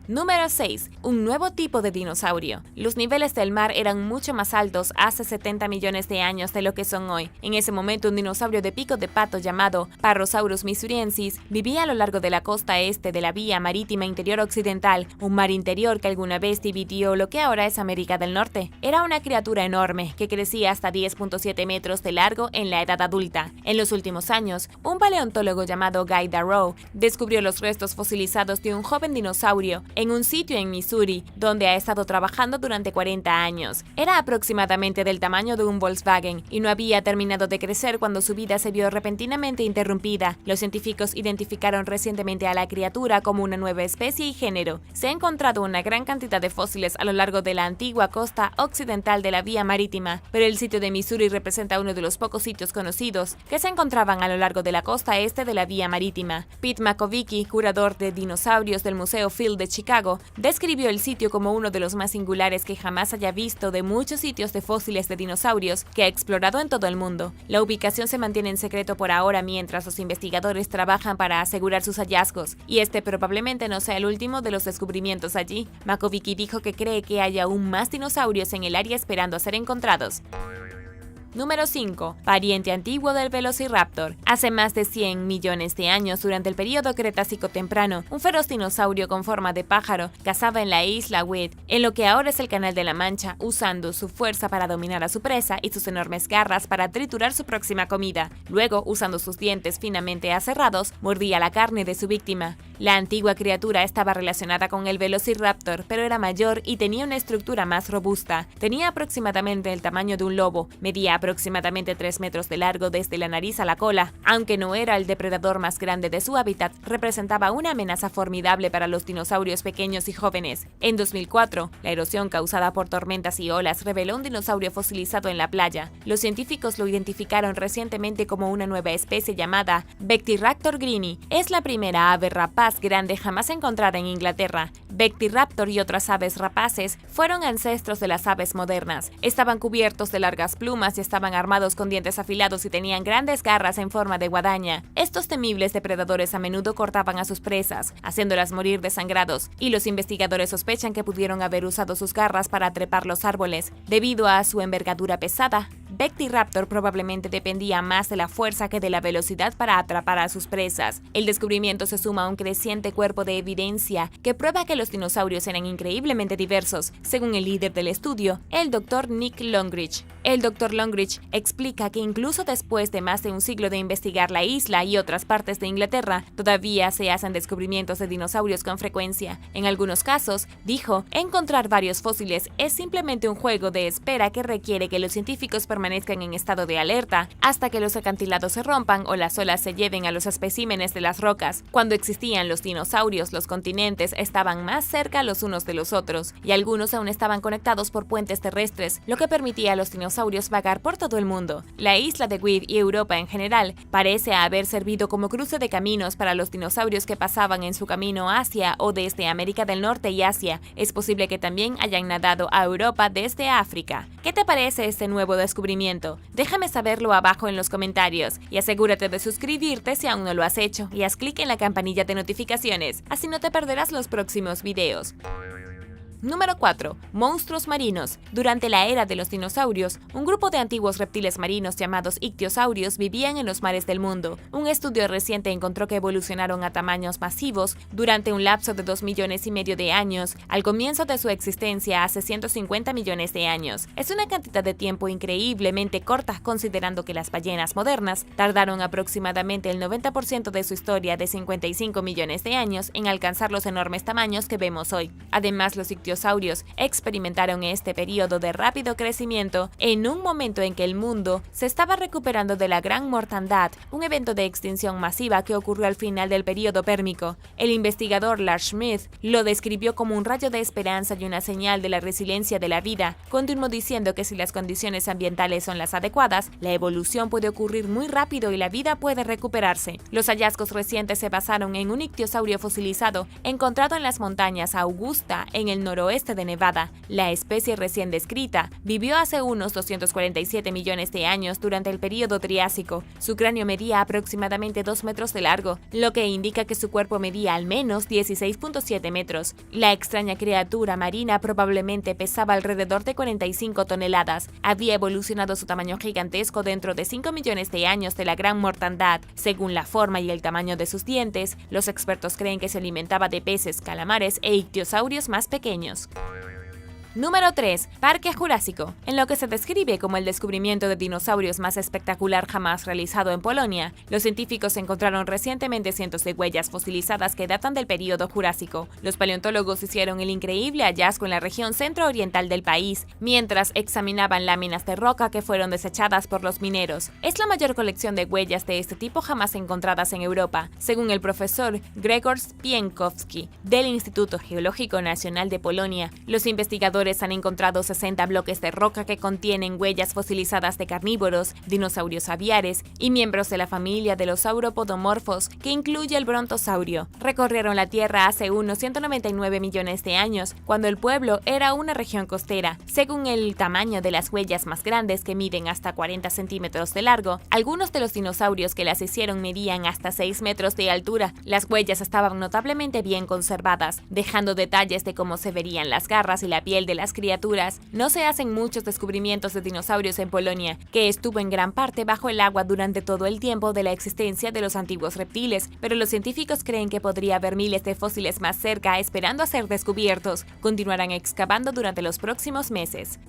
Número 6. Un nuevo tipo de dinosaurio. Los niveles del mar eran mucho más altos hace 70 millones de años de lo que son hoy. En ese momento, un dinosaurio de pico de pato llamado Parrosaurus missouriensis vivía a lo largo de la costa este de la vía marítima interior occidental, un mar interior que alguna vez dividió lo que ahora es América del Norte. Era una criatura enorme que crecía hasta 10.7 metros de largo en la edad adulta. En los últimos años, un paleontólogo llamado Guy Darrow descubrió los restos fosilizados de un joven dinosaurio en un sitio en Missouri, donde ha estado trabajando durante 40 años. Era aproximadamente del tamaño de un Volkswagen y no había terminado de crecer cuando su vida se vio repentinamente interrumpida. Los científicos identificaron recientemente a la criatura como una nueva especie y género. Se ha encontrado una gran cantidad de fósiles a lo largo de la antigua costa occidental de la vía marítima, pero el sitio de Missouri representa uno de los pocos sitios conocidos que se encontraban a lo largo de la costa este de la vía marítima. Pete Makovicki, curador de dinosaurios del Museo Field de Chicago, describió el sitio como uno de los más singulares que jamás haya visto de muchos sitios de fósiles de dinosaurios que ha explorado en todo el mundo. La ubicación se mantiene en secreto por ahora mientras los investigadores trabajan para asegurar sus hallazgos, y este probablemente no sea el último de los descubrimientos allí. Makovicki dijo que cree que hay aún más dinosaurios en el área esperando a ser encontrados. Número 5. Pariente antiguo del Velociraptor. Hace más de 100 millones de años, durante el período Cretácico temprano, un feroz dinosaurio con forma de pájaro cazaba en la isla Wight, en lo que ahora es el Canal de la Mancha, usando su fuerza para dominar a su presa y sus enormes garras para triturar su próxima comida. Luego, usando sus dientes finamente aserrados, mordía la carne de su víctima. La antigua criatura estaba relacionada con el Velociraptor, pero era mayor y tenía una estructura más robusta. Tenía aproximadamente el tamaño de un lobo, medía aproximadamente 3 metros de largo desde la nariz a la cola. Aunque no era el depredador más grande de su hábitat, representaba una amenaza formidable para los dinosaurios pequeños y jóvenes. En 2004, la erosión causada por tormentas y olas reveló un dinosaurio fosilizado en la playa. Los científicos lo identificaron recientemente como una nueva especie llamada Bectiraptor greeni. Es la primera ave rapaz grande jamás encontrada en Inglaterra. Bectiraptor y otras aves rapaces fueron ancestros de las aves modernas. Estaban cubiertos de largas plumas y estaban armados con dientes afilados y tenían grandes garras en forma de guadaña. Estos temibles depredadores a menudo cortaban a sus presas, haciéndolas morir desangrados, y los investigadores sospechan que pudieron haber usado sus garras para trepar los árboles. Debido a su envergadura pesada, Bectiraptor probablemente dependía más de la fuerza que de la velocidad para atrapar a sus presas. El descubrimiento se suma a un creciente cuerpo de evidencia que prueba que los dinosaurios eran increíblemente diversos, según el líder del estudio, el Dr. Nick Longridge. El Dr. Longridge explica que incluso después de más de un siglo de investigar la isla y otras partes de Inglaterra, todavía se hacen descubrimientos de dinosaurios con frecuencia. En algunos casos, dijo, encontrar varios fósiles es simplemente un juego de espera que requiere que los científicos permanezcan en estado de alerta hasta que los acantilados se rompan o las olas se lleven a los especímenes de las rocas. Cuando existían los dinosaurios, los continentes estaban más cerca los unos de los otros, y algunos aún estaban conectados por puentes terrestres, lo que permitía a los dinosaurios vagar por todo el mundo. La isla de Wight y Europa en general parece haber servido como cruce de caminos para los dinosaurios que pasaban en su camino hacia o desde América del Norte y Asia. Es posible que también hayan nadado a Europa desde África. ¿Qué te parece este nuevo descubrimiento? Déjame saberlo abajo en los comentarios y asegúrate de suscribirte si aún no lo has hecho y haz clic en la campanilla de notificaciones, así no te perderás los próximos videos. Número 4. Monstruos marinos. Durante la era de los dinosaurios, un grupo de antiguos reptiles marinos llamados ictiosaurios vivían en los mares del mundo. Un estudio reciente encontró que evolucionaron a tamaños masivos durante un lapso de 2,5 millones de años, al comienzo de su existencia hace 150 millones de años. Es una cantidad de tiempo increíblemente corta, considerando que las ballenas modernas tardaron aproximadamente el 90% de su historia de 55 millones de años en alcanzar los enormes tamaños que vemos hoy. Además, los ictiosaurios ictiosaurios experimentaron este periodo de rápido crecimiento en un momento en que el mundo se estaba recuperando de la Gran Mortandad, un evento de extinción masiva que ocurrió al final del periodo pérmico. El investigador Lars Schmidt lo describió como un rayo de esperanza y una señal de la resiliencia de la vida. Continuó diciendo que si las condiciones ambientales son las adecuadas, la evolución puede ocurrir muy rápido y la vida puede recuperarse. Los hallazgos recientes se basaron en un ictiosaurio fosilizado encontrado en las montañas Augusta, en el noroeste de Nevada. La especie recién descrita vivió hace unos 247 millones de años durante el período Triásico. Su cráneo medía aproximadamente 2 metros de largo, lo que indica que su cuerpo medía al menos 16.7 metros. La extraña criatura marina probablemente pesaba alrededor de 45 toneladas. Había evolucionado su tamaño gigantesco dentro de 5 millones de años de la Gran Mortandad. Según la forma y el tamaño de sus dientes, los expertos creen que se alimentaba de peces, calamares e ictiosaurios más pequeños. Número 3. Parque Jurásico. En lo que se describe como el descubrimiento de dinosaurios más espectacular jamás realizado en Polonia, los científicos encontraron recientemente cientos de huellas fosilizadas que datan del período Jurásico. Los paleontólogos hicieron el increíble hallazgo en la región centro-oriental del país, mientras examinaban láminas de roca que fueron desechadas por los mineros. Es la mayor colección de huellas de este tipo jamás encontradas en Europa, según el profesor Grzegorz Pienkowski del Instituto Geológico Nacional de Polonia. Los investigadores han encontrado 60 bloques de roca que contienen huellas fosilizadas de carnívoros, dinosaurios aviares y miembros de la familia de los sauropodomorfos, que incluye el brontosaurio. Recorrieron la Tierra hace unos 199 millones de años, cuando el pueblo era una región costera. Según el tamaño de las huellas más grandes, que miden hasta 40 centímetros de largo, algunos de los dinosaurios que las hicieron medían hasta 6 metros de altura. Las huellas estaban notablemente bien conservadas, dejando detalles de cómo se verían las garras y la piel de las criaturas. No se hacen muchos descubrimientos de dinosaurios en Polonia, que estuvo en gran parte bajo el agua durante todo el tiempo de la existencia de los antiguos reptiles, pero los científicos creen que podría haber miles de fósiles más cerca esperando a ser descubiertos. Continuarán excavando durante los próximos meses.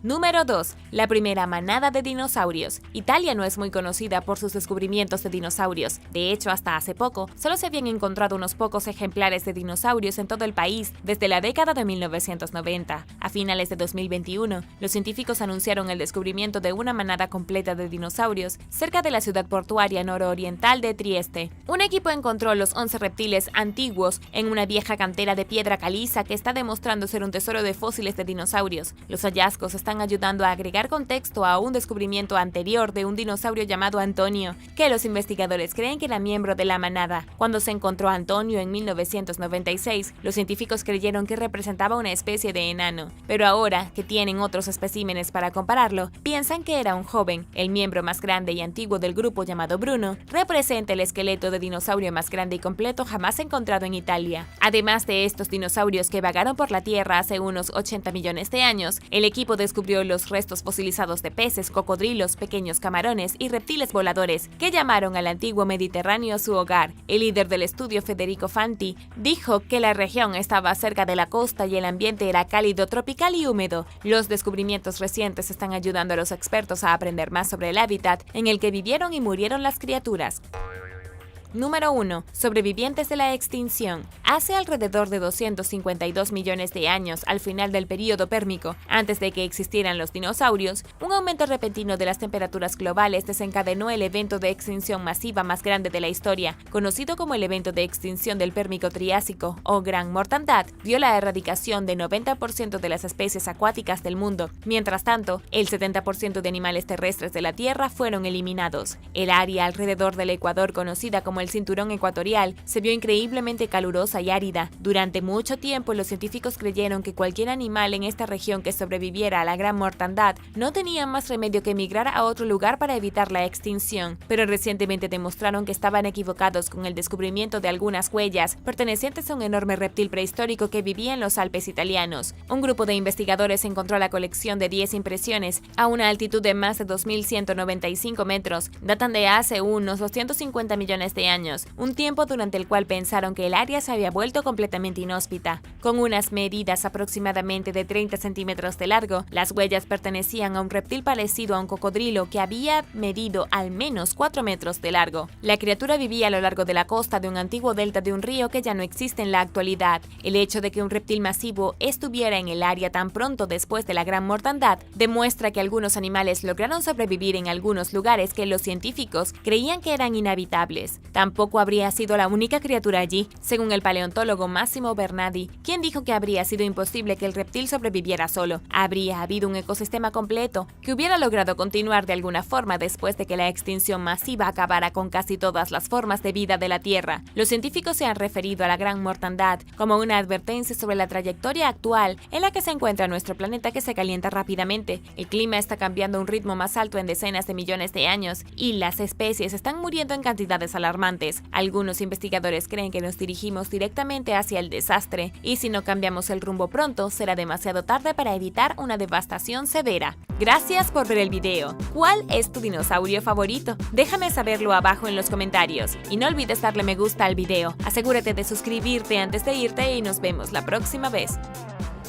Número 2. La primera manada de dinosaurios. Italia no es muy conocida por sus descubrimientos de dinosaurios. De hecho, hasta hace poco, solo se habían encontrado unos pocos ejemplares de dinosaurios en todo el país desde la década de 1990. A finales de 2021, los científicos anunciaron el descubrimiento de una manada completa de dinosaurios cerca de la ciudad portuaria nororiental de Trieste. Un equipo encontró los 11 reptiles antiguos en una vieja cantera de piedra caliza que está demostrando ser un tesoro de fósiles de dinosaurios. Los hallazgos están ayudando a agregar contexto a un descubrimiento anterior de un dinosaurio llamado Antonio, que los investigadores creen que era miembro de la manada. Cuando se encontró a Antonio en 1996, los científicos creyeron que representaba una especie de enano, pero ahora que tienen otros especímenes para compararlo, piensan que era un joven. El miembro más grande y antiguo del grupo, llamado Bruno, representa el esqueleto de dinosaurio más grande y completo jamás encontrado en Italia. Además de estos dinosaurios que vagaron por la Tierra hace unos 80 millones de años, el equipo descubrió los restos fosilizados de peces, cocodrilos, pequeños camarones y reptiles voladores que llamaron al antiguo Mediterráneo su hogar. El líder del estudio, Federico Fanti, dijo que la región estaba cerca de la costa y el ambiente era cálido, tropical y húmedo. Los descubrimientos recientes están ayudando a los expertos a aprender más sobre el hábitat en el que vivieron y murieron las criaturas. Número 1. Sobrevivientes de la extinción. Hace alrededor de 252 millones de años, al final del período pérmico, antes de que existieran los dinosaurios, un aumento repentino de las temperaturas globales desencadenó el evento de extinción masiva más grande de la historia, conocido como el evento de extinción del Pérmico Triásico o Gran Mortandad. Vio la erradicación de 90% de las especies acuáticas del mundo. Mientras tanto, el 70% de animales terrestres de la Tierra fueron eliminados. El área alrededor del Ecuador, conocida como el cinturón ecuatorial, se vio increíblemente calurosa y árida. Durante mucho tiempo, los científicos creyeron que cualquier animal en esta región que sobreviviera a la Gran Mortandad no tenía más remedio que emigrar a otro lugar para evitar la extinción, pero recientemente demostraron que estaban equivocados con el descubrimiento de algunas huellas pertenecientes a un enorme reptil prehistórico que vivía en los Alpes italianos. Un grupo de investigadores encontró la colección de 10 impresiones a una altitud de más de 2.195 metros. Datan de hace unos 250 millones de años, un tiempo durante el cual pensaron que el área se había vuelto completamente inhóspita. Con unas medidas aproximadamente de 30 centímetros de largo, las huellas pertenecían a un reptil parecido a un cocodrilo que había medido al menos 4 metros de largo. La criatura vivía a lo largo de la costa de un antiguo delta de un río que ya no existe en la actualidad. El hecho de que un reptil masivo estuviera en el área tan pronto después de la gran mortandad demuestra que algunos animales lograron sobrevivir en algunos lugares que los científicos creían que eran inhabitables. Tampoco habría sido la única criatura allí, según el paleontólogo Massimo Bernardi, quien dijo que habría sido imposible que el reptil sobreviviera solo. Habría habido un ecosistema completo que hubiera logrado continuar de alguna forma después de que la extinción masiva acabara con casi todas las formas de vida de la Tierra. Los científicos se han referido a la gran mortandad como una advertencia sobre la trayectoria actual en la que se encuentra nuestro planeta, que se calienta rápidamente. El clima está cambiando a un ritmo más alto en decenas de millones de años y las especies están muriendo en cantidades alarmantes. Algunos investigadores creen que nos dirigimos directamente hacia el desastre y si no cambiamos el rumbo pronto será demasiado tarde para evitar una devastación severa. Gracias por ver el video. ¿Cuál es tu dinosaurio favorito? Déjame saberlo abajo en los comentarios y no olvides darle me gusta al video. Asegúrate de suscribirte antes de irte y nos vemos la próxima vez.